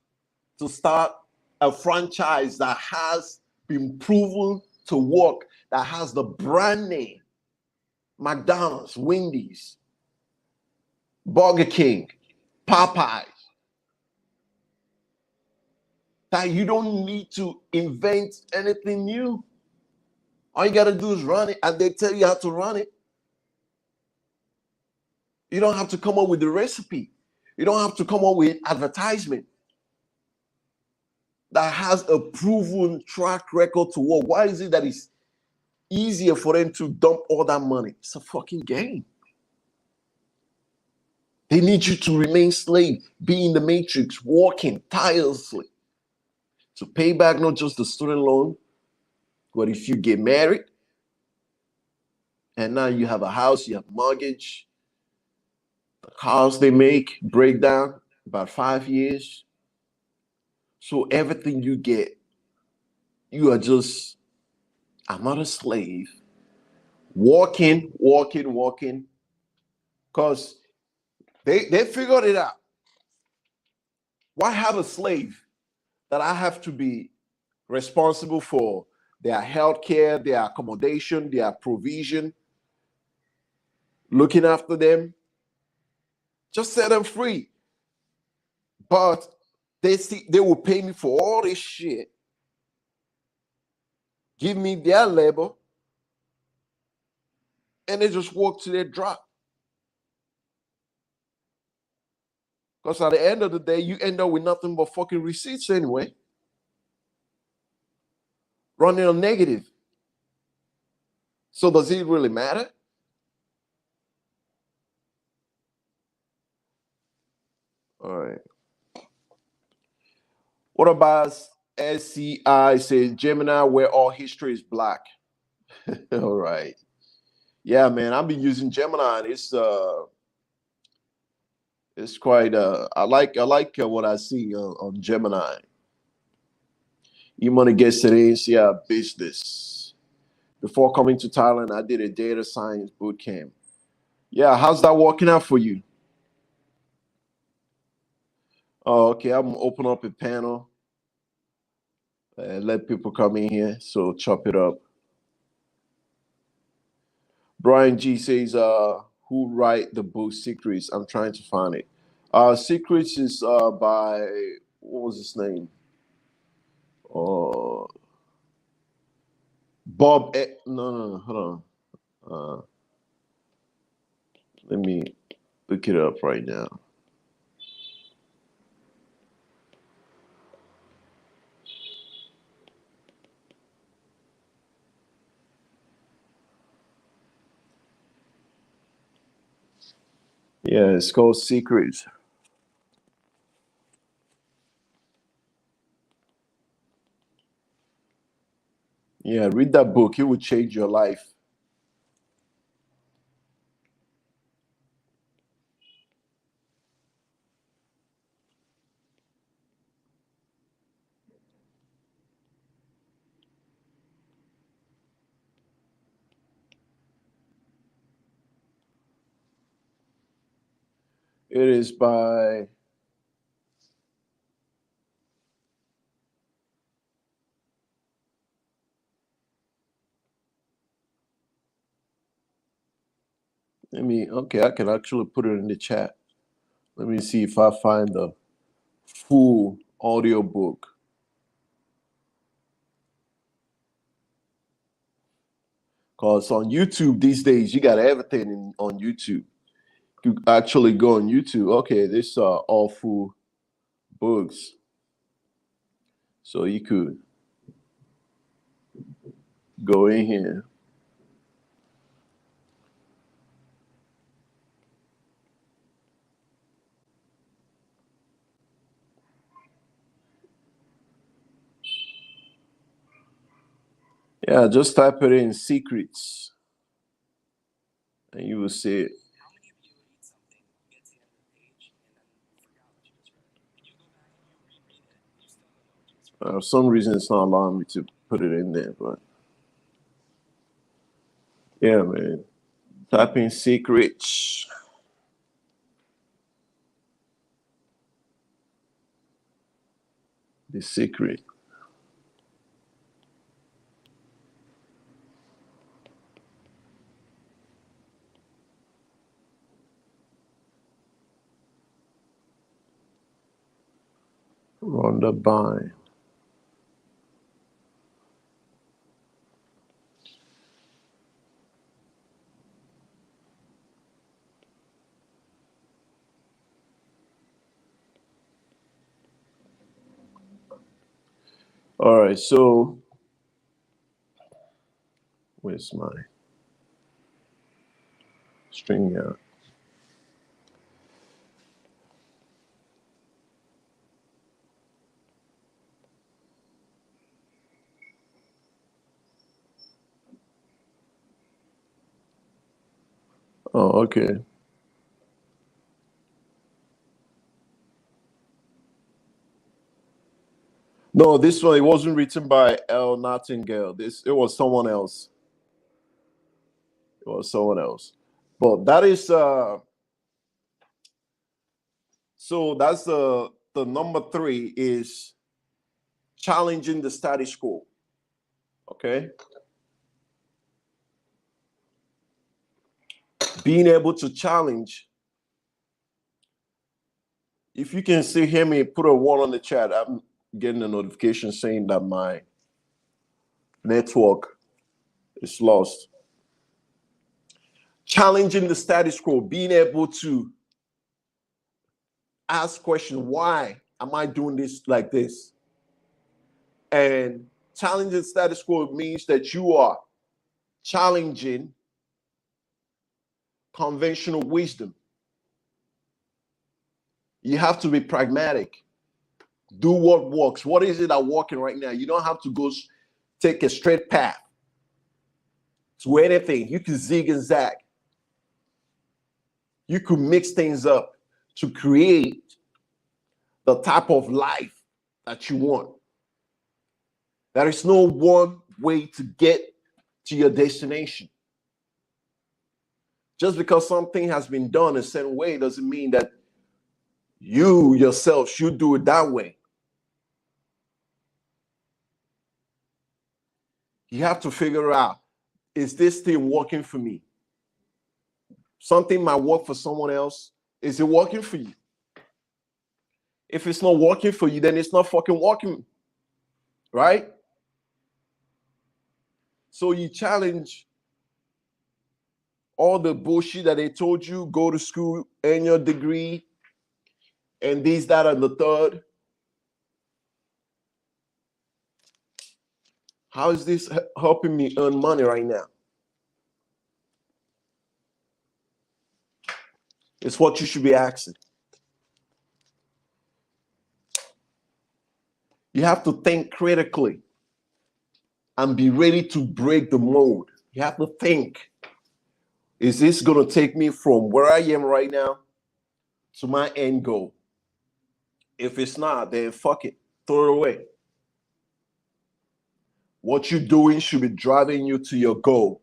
to start a franchise that has been proven to work, that has the brand name, McDonald's, Wendy's, Burger King, Popeyes, that you don't need to invent anything new. All you got to do is run it, and they tell you how to run it. You don't have to come up with the recipe. You don't have to come up with advertisement that has a proven track record to work. Why is it that it's easier for them to dump all that money? It's a fucking game. They need you to remain slave, be in the matrix, working tirelessly to pay back not just the student loan, but if you get married and now you have a house, you have mortgage, the cars they make break down about 5 years. So everything you get, you are just another slave, walking, because they figured it out. Why have a slave that I have to be responsible for their health care, their accommodation, their provision, looking after them? Just set them free. But they will pay me for all this shit, give me their labor, and they just walk to their drop. Because at the end of the day, you end up with nothing but fucking receipts anyway. Running a negative. So does it really matter? All right. What about SCI says Gemini where all history is black? All right. Yeah, man, I've been using Gemini. And it's quite I like what I see on Gemini. E-money gets today's business. Before coming to Thailand, I did a data science boot camp. Yeah, how's that working out for you? Oh, okay. I'm gonna open up a panel and let people come in here. So chop it up. Brian G says, who write the book Secrets? I'm trying to find it. Secrets is by what was his name? Uh Bob. No, hold on. Let me look it up right now. Yeah, it's called Secrets. Yeah, read that book. It will change your life. It is by I can actually put it in the chat. Let me see if I find the full audio book. Because on YouTube these days, you got everything on YouTube. You actually go on YouTube. Okay, these are all full books. So you could go in here. Yeah, just type it in Secrets and you will see it. For some reason, it's not allowing me to put it in there, but yeah, man. Type in Secrets. The Secret. Rhonda Byrne. All right, so where's my string out? Oh, okay. No, this one it wasn't written by L. Nightingale. This it was someone else. It was someone else. But that is so that's the number three is challenging the status quo. Okay. Being able to challenge. If you can still hear me, put a one on the chat. I'm getting a notification saying that my network is lost. Challenging the status quo, being able to ask questions, why am I doing this like this? And challenging the status quo means that you are challenging conventional wisdom. You have to be pragmatic. Do what works. What is it that working right now? You don't have to go take a straight path to anything. You can zig and zag. You could mix things up to create the type of life that you want. There is no one way to get to your destination. Just because something has been done a certain way doesn't mean that you yourself should do it that way. You have to figure out, is this thing working for me? Something might work for someone else. Is it working for you? If it's not working for you, then it's not fucking working, right? So you challenge all the bullshit that they told you, go to school, earn your degree, and this, that, and the third. How is this helping me earn money right now? It's what you should be asking. You have to think critically and be ready to break the mold. You have to think, is this going to take me from where I am right now to my end goal? If it's not, then fuck it, throw it away. What you're doing should be driving you to your goal.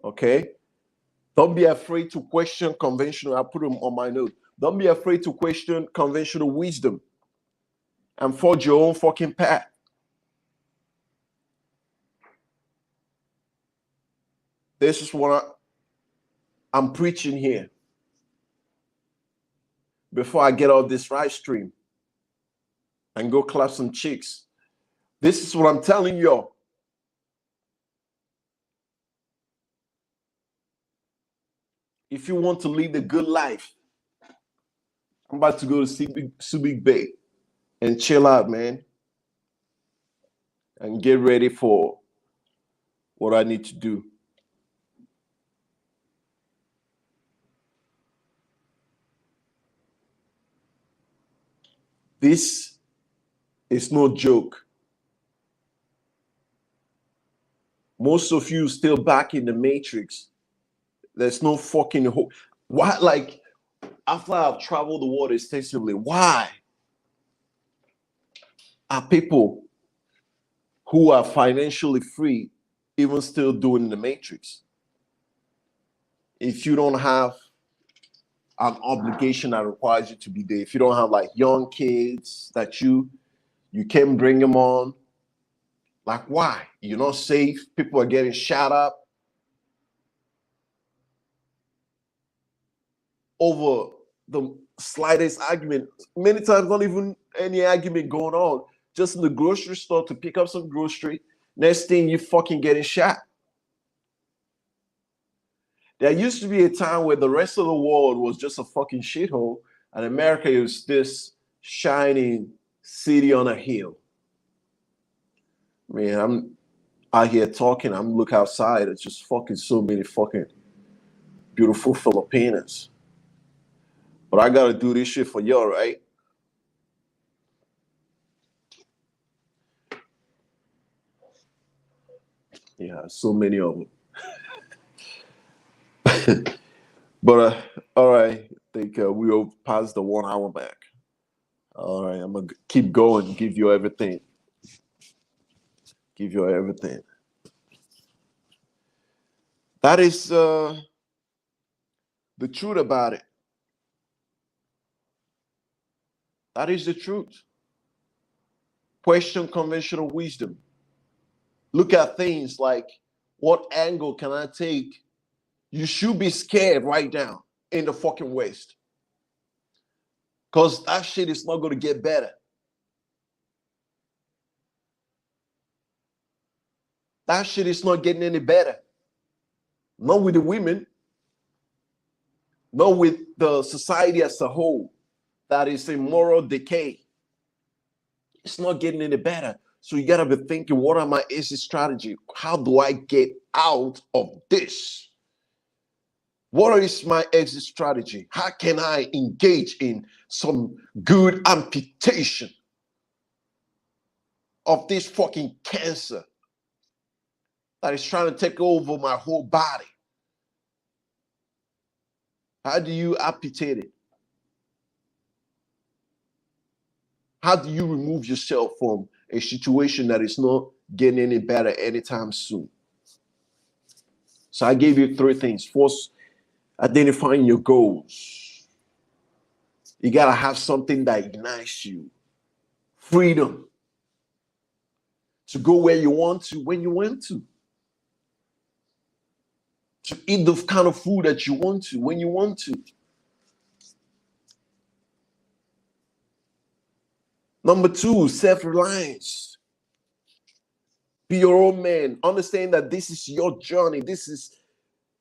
Okay? Don't be afraid to question conventional. I put them on my note. Don't be afraid to question conventional wisdom and forge your own fucking path. This is what I'm preaching here. Before I get off this right stream and go clap some chicks. This is what I'm telling y'all. If you want to lead a good life, I'm about to go to Subic Bay and chill out, man. And get ready for what I need to do. This is no joke. Most of you still back in the matrix. There's no fucking hope. Why? Like, after I've traveled the world extensively, why are people who are financially free even still doing the matrix? If you don't have an obligation that requires you to be there, if you don't have like young kids that you can bring them on, like why? You're not safe. People are getting shot up over the slightest argument. Many times, not even any argument going on. Just in the grocery store to pick up some grocery. Next thing, you fucking getting shot. There used to be a time where the rest of the world was just a fucking shithole. And America is this shining city on a hill. I mean, I'm out here talking, I'm look outside, it's just fucking so many fucking beautiful Filipinas. But I gotta do this shit for y'all, right? Yeah, so many of them. But all right, I think we'll pass the 1 hour back. All right, I'm gonna keep going, give you everything. Give you everything. That is the truth about it. That is the truth. Question conventional wisdom. Look at things like, what angle can I take? You should be scared right now in the fucking West. Because that shit is not going to get better. That shit is not getting any better. Not with the women. Not with the society as a whole. That is a moral decay. It's not getting any better. So you got to be thinking, what are my exit strategy? How do I get out of this? What is my exit strategy? How can I engage in some good amputation of this fucking cancer that is trying to take over my whole body? How do you amputate it? How do you remove yourself from a situation that is not getting any better anytime soon? So I gave you 3 things. First, identifying your goals. You got to have something that ignites you. Freedom. To go where you want to, when you want to. To eat the kind of food that you want to, when you want to. Number 2, self-reliance. Be your own man. Understand that this is your journey.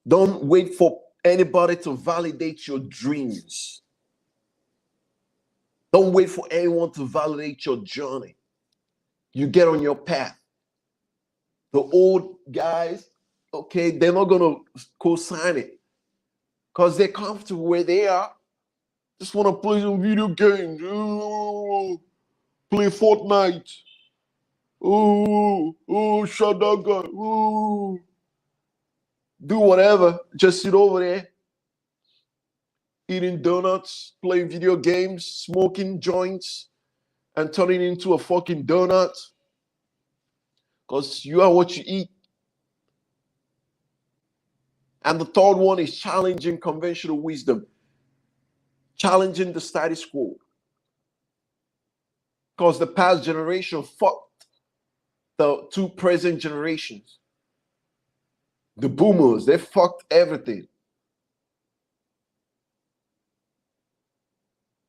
Don't wait for anybody to validate your dreams. Don't wait for anyone to validate your journey. You get on your path. The old guys, okay, they're not going to co-sign it because they're comfortable where they are. Just want to play some video games. Oh, play Fortnite. Oh, Shadaga. Oh. Do whatever. Just sit over there, eating donuts, playing video games, smoking joints, and turning into a fucking donut. Because you are what you eat. And the third one is challenging conventional wisdom. Challenging the status quo. Because the past generation fucked the 2 present generations. The boomers, they fucked everything.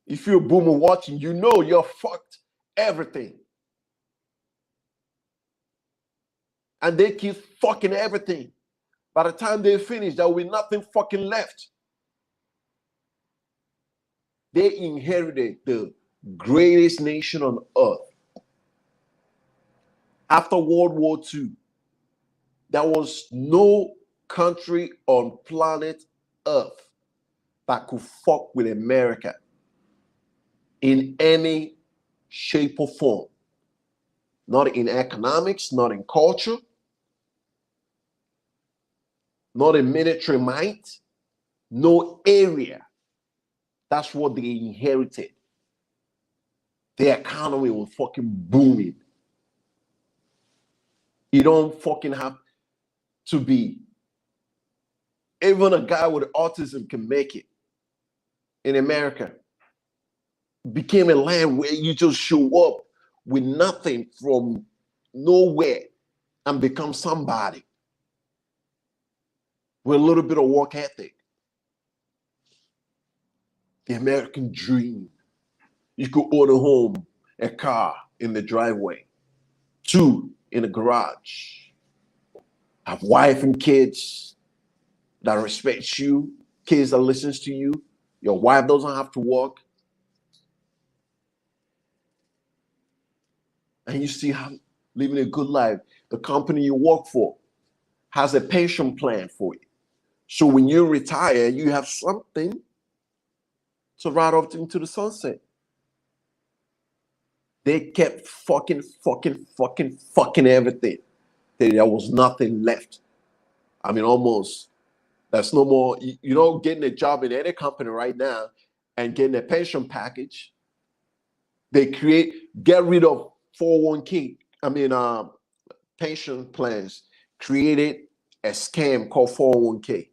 If you're a boomer watching, you know you're fucked everything. And they keep fucking everything. By the time they finish, there will be nothing fucking left. They inherited the greatest nation on earth. After World War II, there was no country on planet Earth that could fuck with America in any shape or form. Not in economics, not in culture, not in military might, no area. That's what they inherited. The economy was fucking booming. You don't fucking have to be. Even a guy with autism can make it in America. Became a land where you just show up with nothing from nowhere and become somebody with a little bit of work ethic. The American dream. You could order home a car in the driveway, 2 in the garage, have wife and kids that respects you, kids that listens to you. Your wife doesn't have to work. and you see how living a good life. The company you work for has a pension plan for you. So when you retire, you have something to ride off into the sunset. They kept fucking everything. There was nothing left. I mean, almost. That's no more. You know, getting a job in any company right now and getting a pension package. They get rid of 401k. I mean, pension plans. Created a scam called 401k.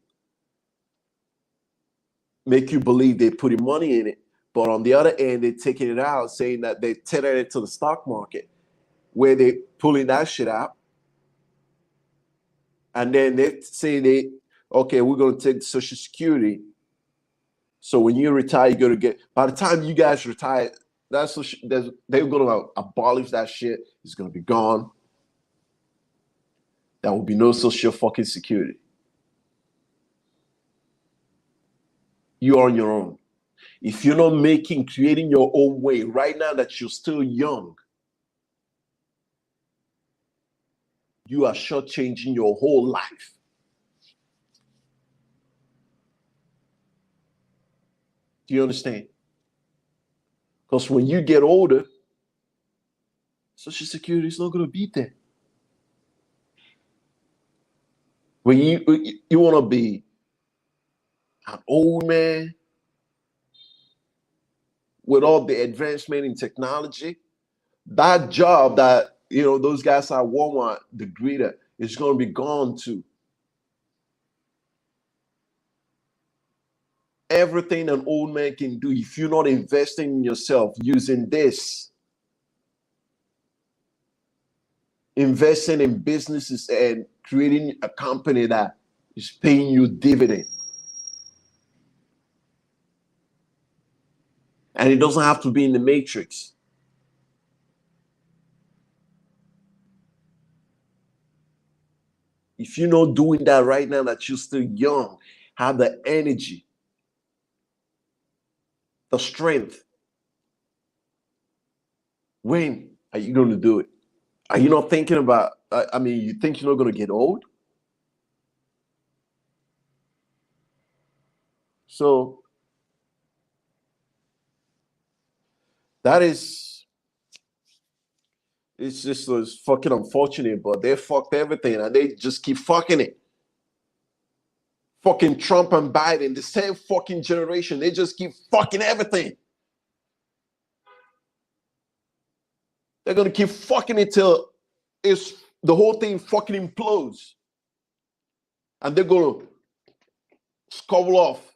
Make you believe they're putting money in it, but on the other end, they're taking it out, saying that they tether it to the stock market, where they're pulling that shit out, and then they say okay, we're going to take Social Security. So when you retire, you're going to get. By the time you guys retire, they're going to abolish that shit. It's going to be gone. There will be no Social fucking Security. You're on your own. If you're not creating your own way right now that you're still young, you are shortchanging your whole life. Do you understand? Because when you get older, Social Security is not going to be there. When you want to be an old man with all the advancement in technology, that job that those guys at Walmart, the greeter, is going to be gone too. Everything an old man can do, if you're not investing in yourself, using this, investing in businesses and creating a company that is paying you dividend. And it doesn't have to be in the matrix. If you're not doing that right now, that you're still young, have the energy, the strength, when are you going to do it? Are you not thinking about, you think you're not going to get old? So it's just fucking unfortunate, but they fucked everything and they just keep fucking it. Fucking Trump and Biden, the same fucking generation, they just keep fucking everything. They're gonna keep fucking it till the whole thing fucking implodes. And they're gonna scuffle off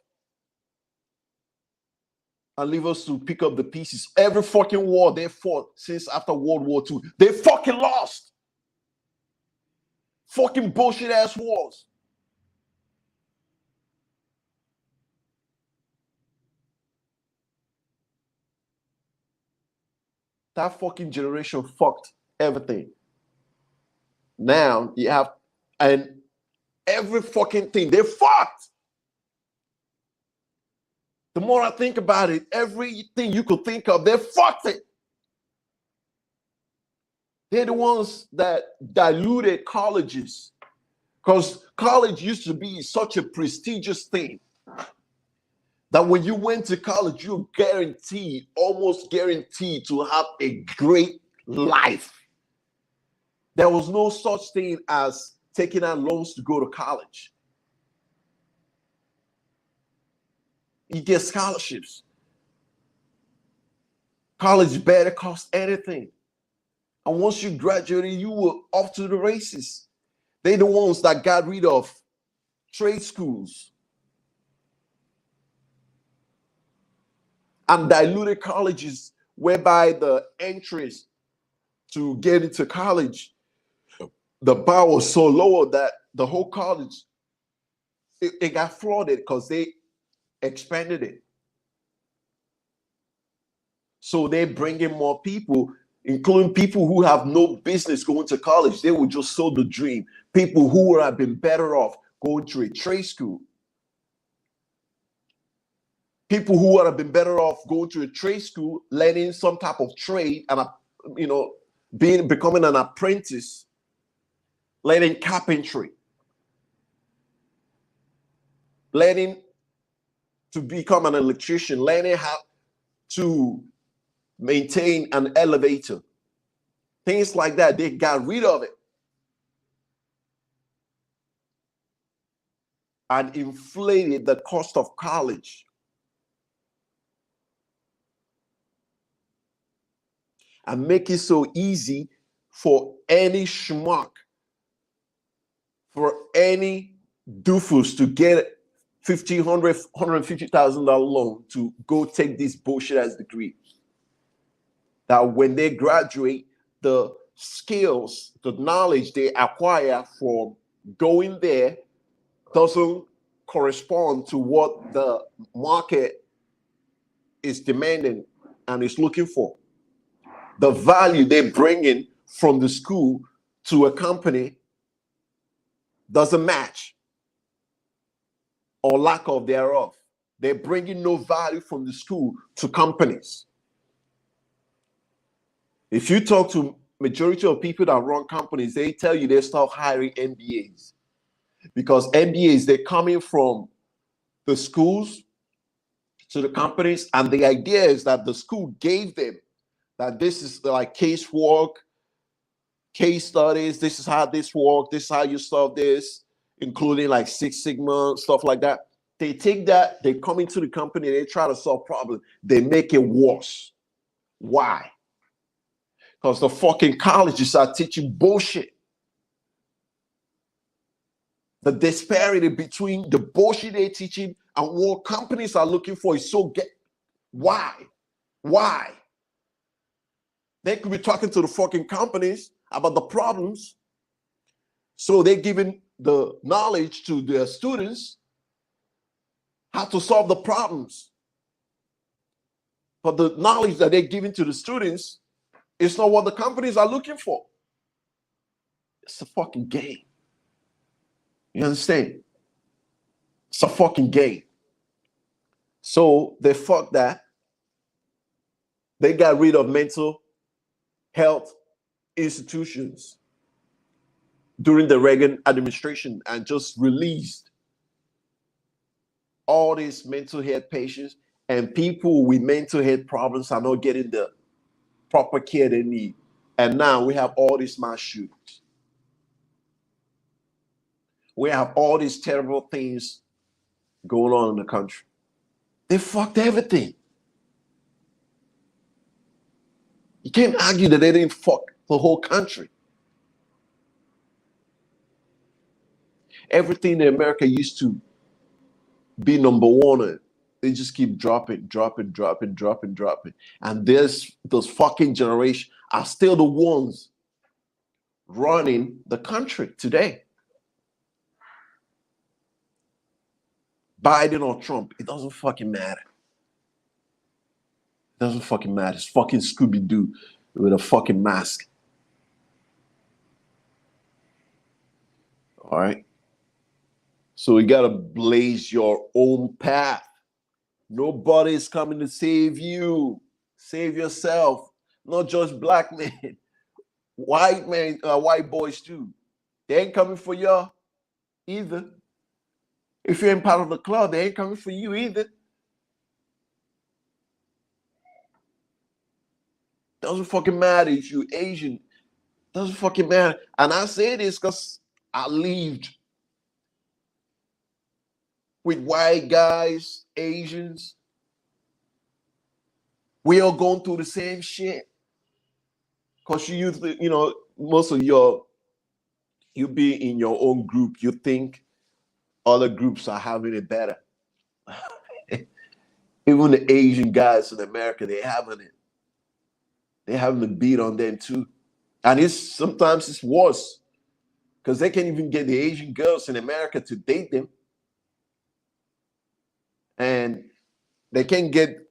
and leave us to pick up the pieces. Every fucking war they fought since after World War II, they fucking lost. Fucking bullshit ass wars. That fucking generation fucked everything. Now you have, and every fucking thing they fucked. The more I think about it, everything you could think of, they fucked it. They're the ones that diluted colleges, because college used to be such a prestigious thing that when you went to college, you're almost guaranteed to have a great life. There was no such thing as taking out loans to go to college. You get scholarships. College barely cost anything. And once you graduated, you were off to the races. They're the ones that got rid of trade schools and diluted colleges, whereby the entrance to get into college, the bar was so low that the whole college, it got flooded because they expanded it. So they bring in more people, including people who have no business going to college. They would just sow the dream. People who would have been better off going to a trade school. People who would have been better off going to a trade school, learning some type of trade, and becoming an apprentice, learning carpentry, learning to become an electrician, learning how to maintain an elevator, things like that. They got rid of it and inflated the cost of college and make it so easy for any schmuck, for any doofus to get $1,500, $150,000 loan to go take this bullshit as degree. That when they graduate, the skills, the knowledge they acquire from going there doesn't correspond to what the market is demanding and is looking for. The value they bring in from the school to a company doesn't match, or lack of thereof. They're bringing no value from the school to companies. If you talk to majority of people that run companies, they tell you they start hiring MBAs, because MBAs, they're coming from the schools to the companies, and the idea is that the school gave them that this is like casework, case studies, this is how this works, this is how you solve this, including like Six Sigma, stuff like that. They take that, they come into the company, they try to solve problems, they make it worse. Why? Because the fucking colleges are teaching bullshit. The disparity between the bullshit they're teaching and what companies are looking for is so why? Why? They could be talking to the fucking companies about the problems, so they're giving the knowledge to their students how to solve the problems. But the knowledge that they're giving to the students is not what the companies are looking for. It's a fucking game. You understand? It's a fucking game. So they fucked that. They got rid of mental health institutions during the Reagan administration and just released all these mental health patients, and people with mental health problems are not getting the proper care they need. And now we have all these mass shootings. We have all these terrible things going on in the country. They fucked everything. You can't argue that they didn't fuck the whole country. Everything in America used to be number one, they just keep dropping. And those fucking generation are still the ones running the country today. Biden or Trump, it doesn't fucking matter. It doesn't fucking matter. It's fucking Scooby-Doo with a fucking mask. All right? So you gotta blaze your own path. Nobody's coming to save you. Save yourself. Not just black men. White men, white boys too. They ain't coming for y'all either. If you ain't part of the club, they ain't coming for you either. Doesn't fucking matter if you Asian. Doesn't fucking matter. And I say this because I lived with white guys, Asians. We all going through the same shit. Because you know, most of you be in your own group, you think other groups are having it better. Even the Asian guys in America, they're having the beat on them too. And sometimes it's worse, because they can't even get the Asian girls in America to date them. And they can't get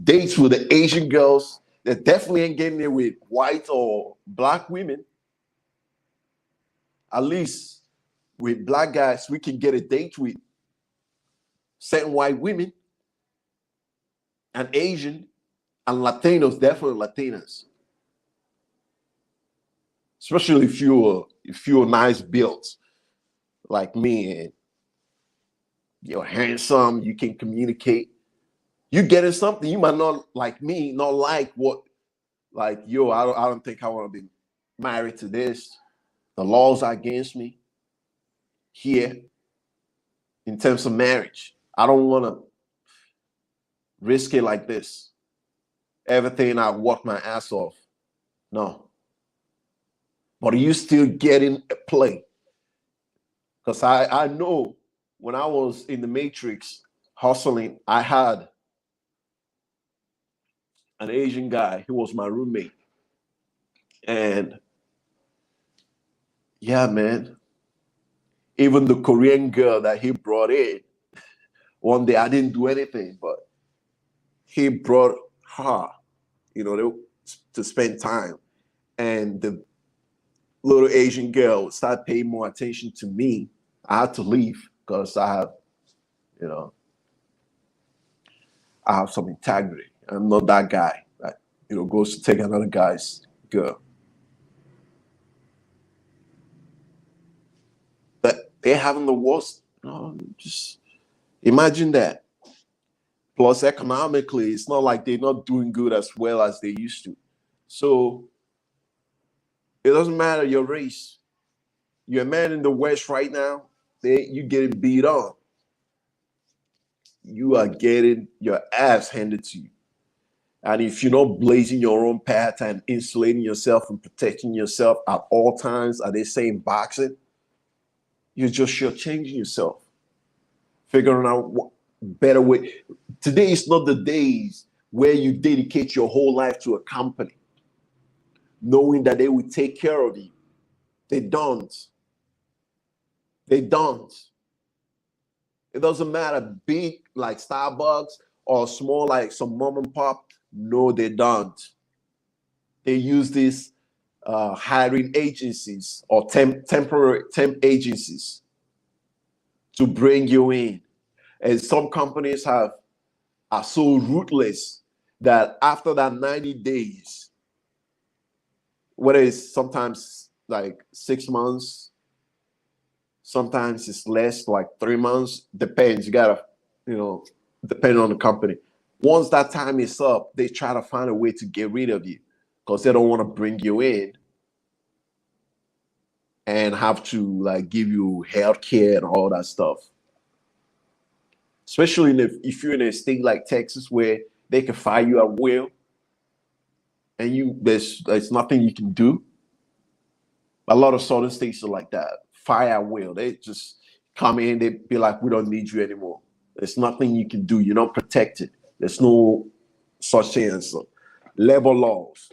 dates with the Asian girls. They definitely ain't getting it with white or black women. At least with black guys, we can get a date with certain white women, and Asian and Latinos, definitely Latinas. especially if you're nice built like me and you're handsome, you can communicate. You getting something you might not like me, not like what like yo. I don't think I want to be married to this. The laws are against me here in terms of marriage. I don't want to risk it like this. Everything I work my ass off. No. But are you still getting a play? Because I know when I was in the matrix hustling, I had an Asian guy. He was my roommate. And yeah, man, even the Korean girl that he brought in, one day I didn't do anything, but he brought her, to spend time. And the little Asian girl started paying more attention to me. I had to leave because you know, I have some integrity. I'm not that guy that, goes to take another guy's girl. But they're having the worst. Just imagine that. Plus, economically, it's not like they're not doing good as well as they used to. So it doesn't matter your race. You're a man in the West right now, you getting beat on. You are getting your ass handed to you. And if you're not blazing your own path and insulating yourself and protecting yourself at all times, as they say in boxing, you're just shortchanging yourself. Figuring out what better way. Today is not the days where you dedicate your whole life to a company, knowing that they will take care of you. They don't. They don't. It doesn't matter, big like Starbucks or small like some mom and pop. No, they don't. They use these hiring agencies or temporary temp agencies to bring you in. And some companies are so ruthless that after that 90 days, whether it's sometimes like 6 months, sometimes it's less, like 3 months, depends. You gotta, depending on the company. Once that time is up, they try to find a way to get rid of you because they don't want to bring you in and have to like give you health care and all that stuff. Especially if you're in a state like Texas where they can fire you at will and there's nothing you can do. A lot of southern states are like that. Fire at will. They just come in, they be like, we don't need you anymore. There's nothing you can do. You're not protected. There's no such thing as labor laws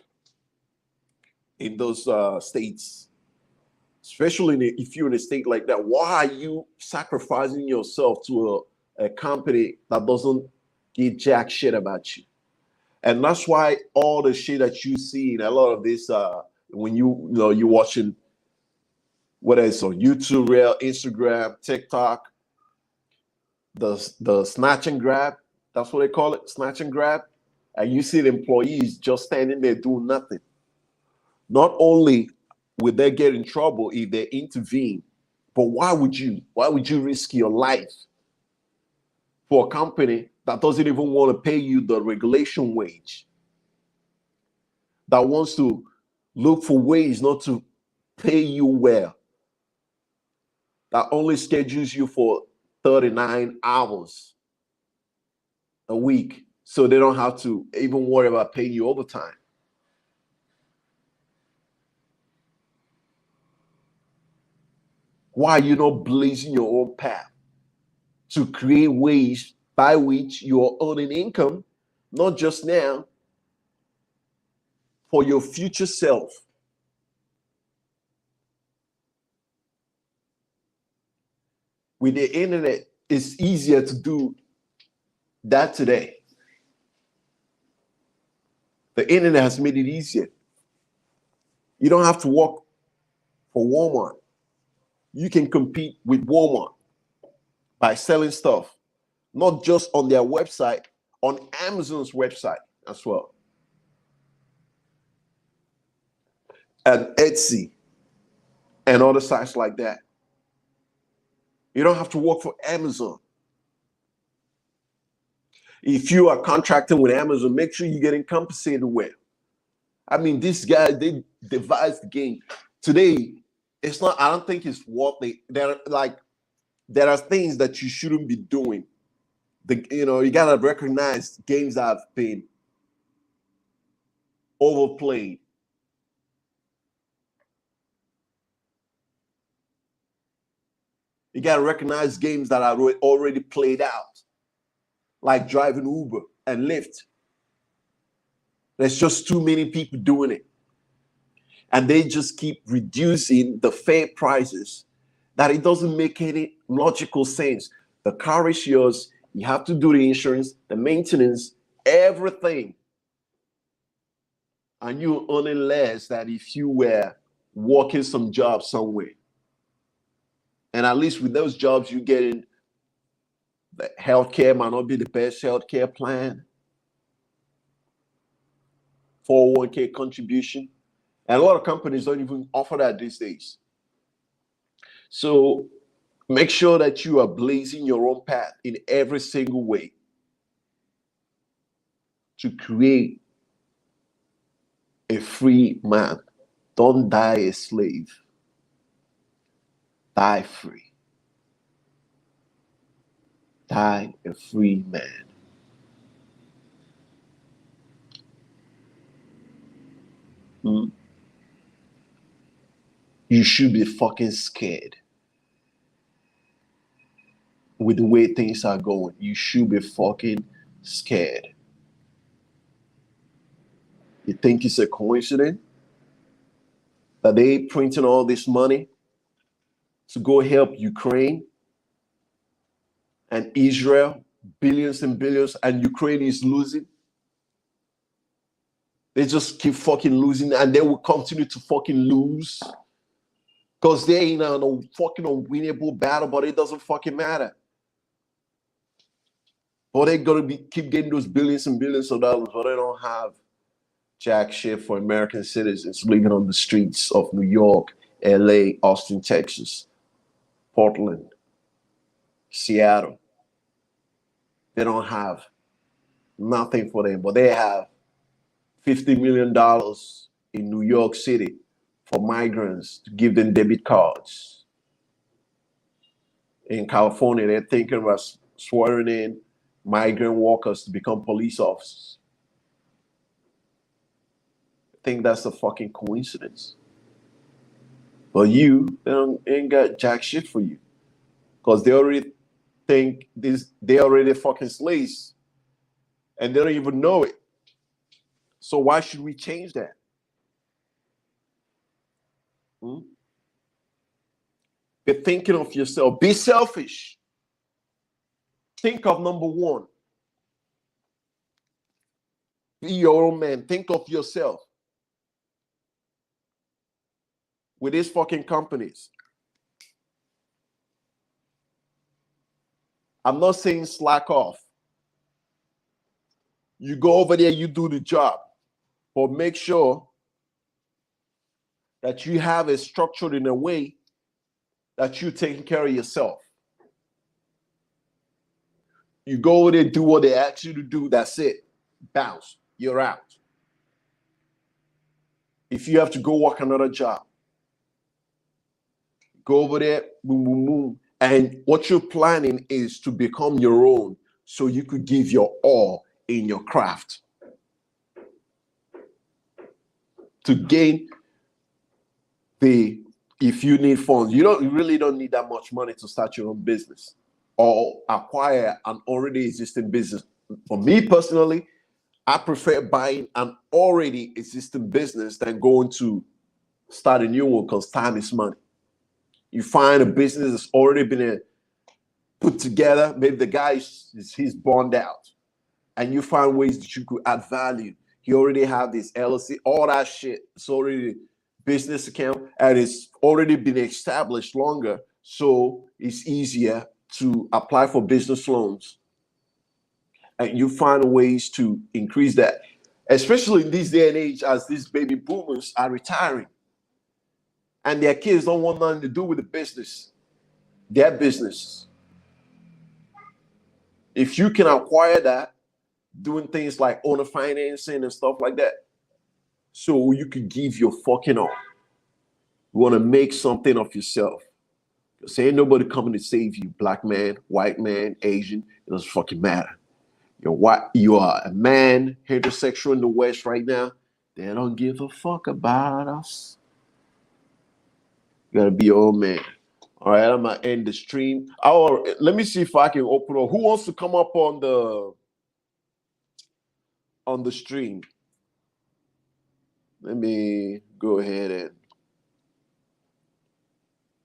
in those states. Especially if you're in a state like that. Why are you sacrificing yourself to a company that doesn't give jack shit about you? And that's why all the shit that you see in a lot of this, when you're watching, whether it's on YouTube, Reel, Instagram, TikTok, the snatch and grab, that's what they call it, snatch and grab, and you see the employees just standing there doing nothing. Not only will they get in trouble if they intervene, but why would you risk your life for a company that doesn't even want to pay you the regulation wage, that wants to look for ways not to pay you well, that only schedules you for 39 hours a week so they don't have to even worry about paying you overtime? Why are you not blazing your own path to create ways by which you are earning income, not just now, for your future self? With the internet, it's easier to do that today. The internet has made it easier. You don't have to work for Walmart. You can compete with Walmart by selling stuff, not just on their website, on Amazon's website as well. And Etsy. and other sites like that. You don't have to work for Amazon. If you are contracting with Amazon, make sure you're getting compensated well. I mean, these guys, they devised the game. Today, it's not, I don't think it's what there are things that you shouldn't be doing. You gotta recognize games that have been overplayed. You gotta recognize games that are already played out, like driving Uber and Lyft. There's just too many people doing it. And they just keep reducing the fare prices that it doesn't make any logical sense. The car is yours. You have to do the insurance, the maintenance, everything. And you're earning less than if you were working some job somewhere. And at least with those jobs, you're getting the healthcare might not be the best healthcare plan. 401k contribution. And a lot of companies don't even offer that these days. So make sure that you are blazing your own path in every single way to create a free man. Don't die a slave. Die free. Die a free man. You should be fucking scared with the way things are going. You should be fucking scared. You think it's a coincidence that they printing all this money to go help Ukraine and Israel, billions and billions, and Ukraine is losing? They just keep fucking losing, and they will continue to fucking lose because they're in a fucking unwinnable battle, but it doesn't fucking matter. But they're gonna keep getting those billions and billions of dollars, but they don't have jack shit for American citizens living on the streets of New York, LA, Austin, Texas, Portland, Seattle. They don't have nothing for them, but they have $50 million in New York City for migrants to give them debit cards. In California, they're thinking about swearing in migrant workers to become police officers. I think that's a fucking coincidence. But they ain't got jack shit for you. Because they already think they already fucking slaves. And they don't even know it. So why should we change that? Be thinking of yourself. Be selfish. Think of number one. Be your own man. Think of yourself. With these fucking companies. I'm not saying slack off. You go over there, you do the job. But make sure that you have it structured in a way that you're taking care of yourself. You go over there, do what they ask you to do, that's it. Bounce. You're out. If you have to go work another job, go over there, boom, boom, boom. And what you're planning is to become your own so you could give your all in your craft. To gain if you need funds, you really don't need that much money to start your own business or acquire an already existing business. For me personally, I prefer buying an already existing business than going to start a new one because time is money. You find a business that's already been put together, maybe the guy he's burned out, and you find ways that you could add value. You already have this LLC, all that shit. It's already business account and it's already been established longer, so it's easier to apply for business loans. And you find ways to increase that, especially in this day and age as these baby boomers are retiring. and their kids don't want nothing to do with the business, their business. If you can acquire that, doing things like owner financing and stuff like that, so you could give your fucking all. You want to make something of yourself. Because ain't nobody coming to save you, black man, white man, Asian. It doesn't fucking matter. You are a man, heterosexual in the West right now. They don't give a fuck about us. You gotta be your own man. All right, I'm gonna end the stream. Let me see if I can open up. Who wants to come up on the stream? Let me go ahead and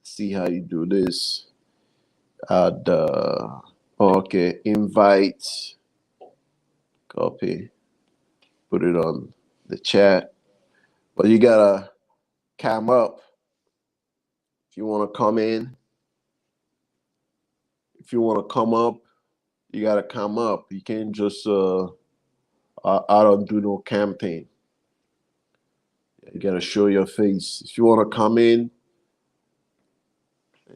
see how you do this. Okay, invite, copy, put it on the chat. But you gotta come up if you want to come in. If you want to come up, you gotta come up. You can't just I don't do no campaign. You gotta show your face. If you want to come in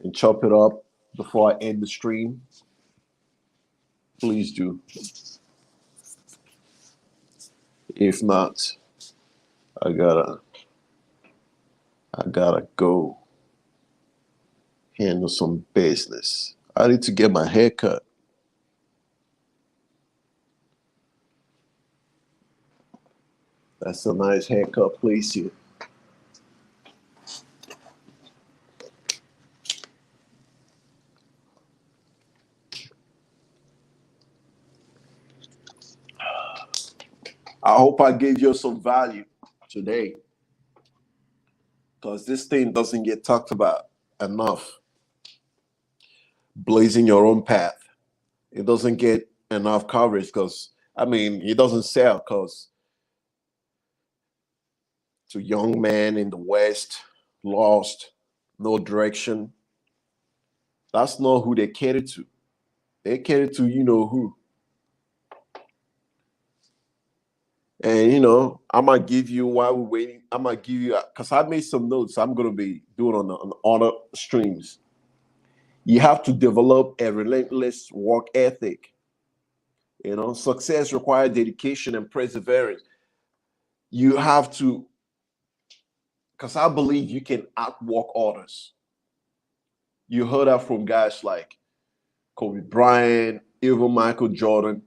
and chop it up before I end the stream, please do. If not, I gotta go handle some business. I need to get my hair cut. That's a nice haircut place here. I hope I gave you some value today, because this thing doesn't get talked about enough. Blazing your own path. It doesn't get enough coverage because, it doesn't sell because to young men in the West, lost, no direction. That's not who they cater to. They cater to you know who. And I'm gonna give you, while we're waiting, I'm gonna give you, because I made some notes I'm gonna be doing on other streams. You have to develop a relentless work ethic. Success requires dedication and perseverance. You have to, because I believe you can outwork others. You heard that from guys like Kobe Bryant, even Michael Jordan,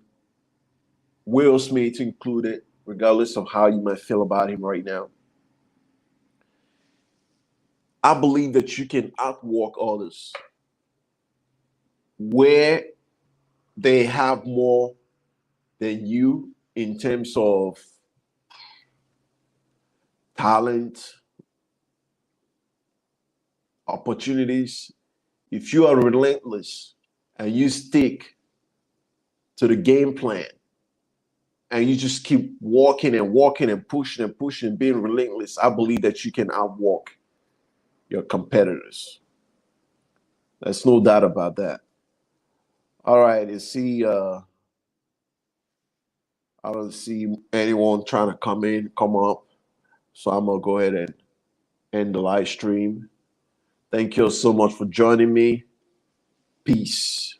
Will Smith included, regardless of how you might feel about him right now. I believe that you can outwork others where they have more than you in terms of talent, opportunities. If you are relentless and you stick to the game plan and you just keep walking and walking and pushing and pushing and being relentless, I believe that you can outwalk your competitors. There's no doubt about that. All right, I don't see anyone trying to come up. So I'm gonna go ahead and end the live stream. Thank you so much for joining me. Peace.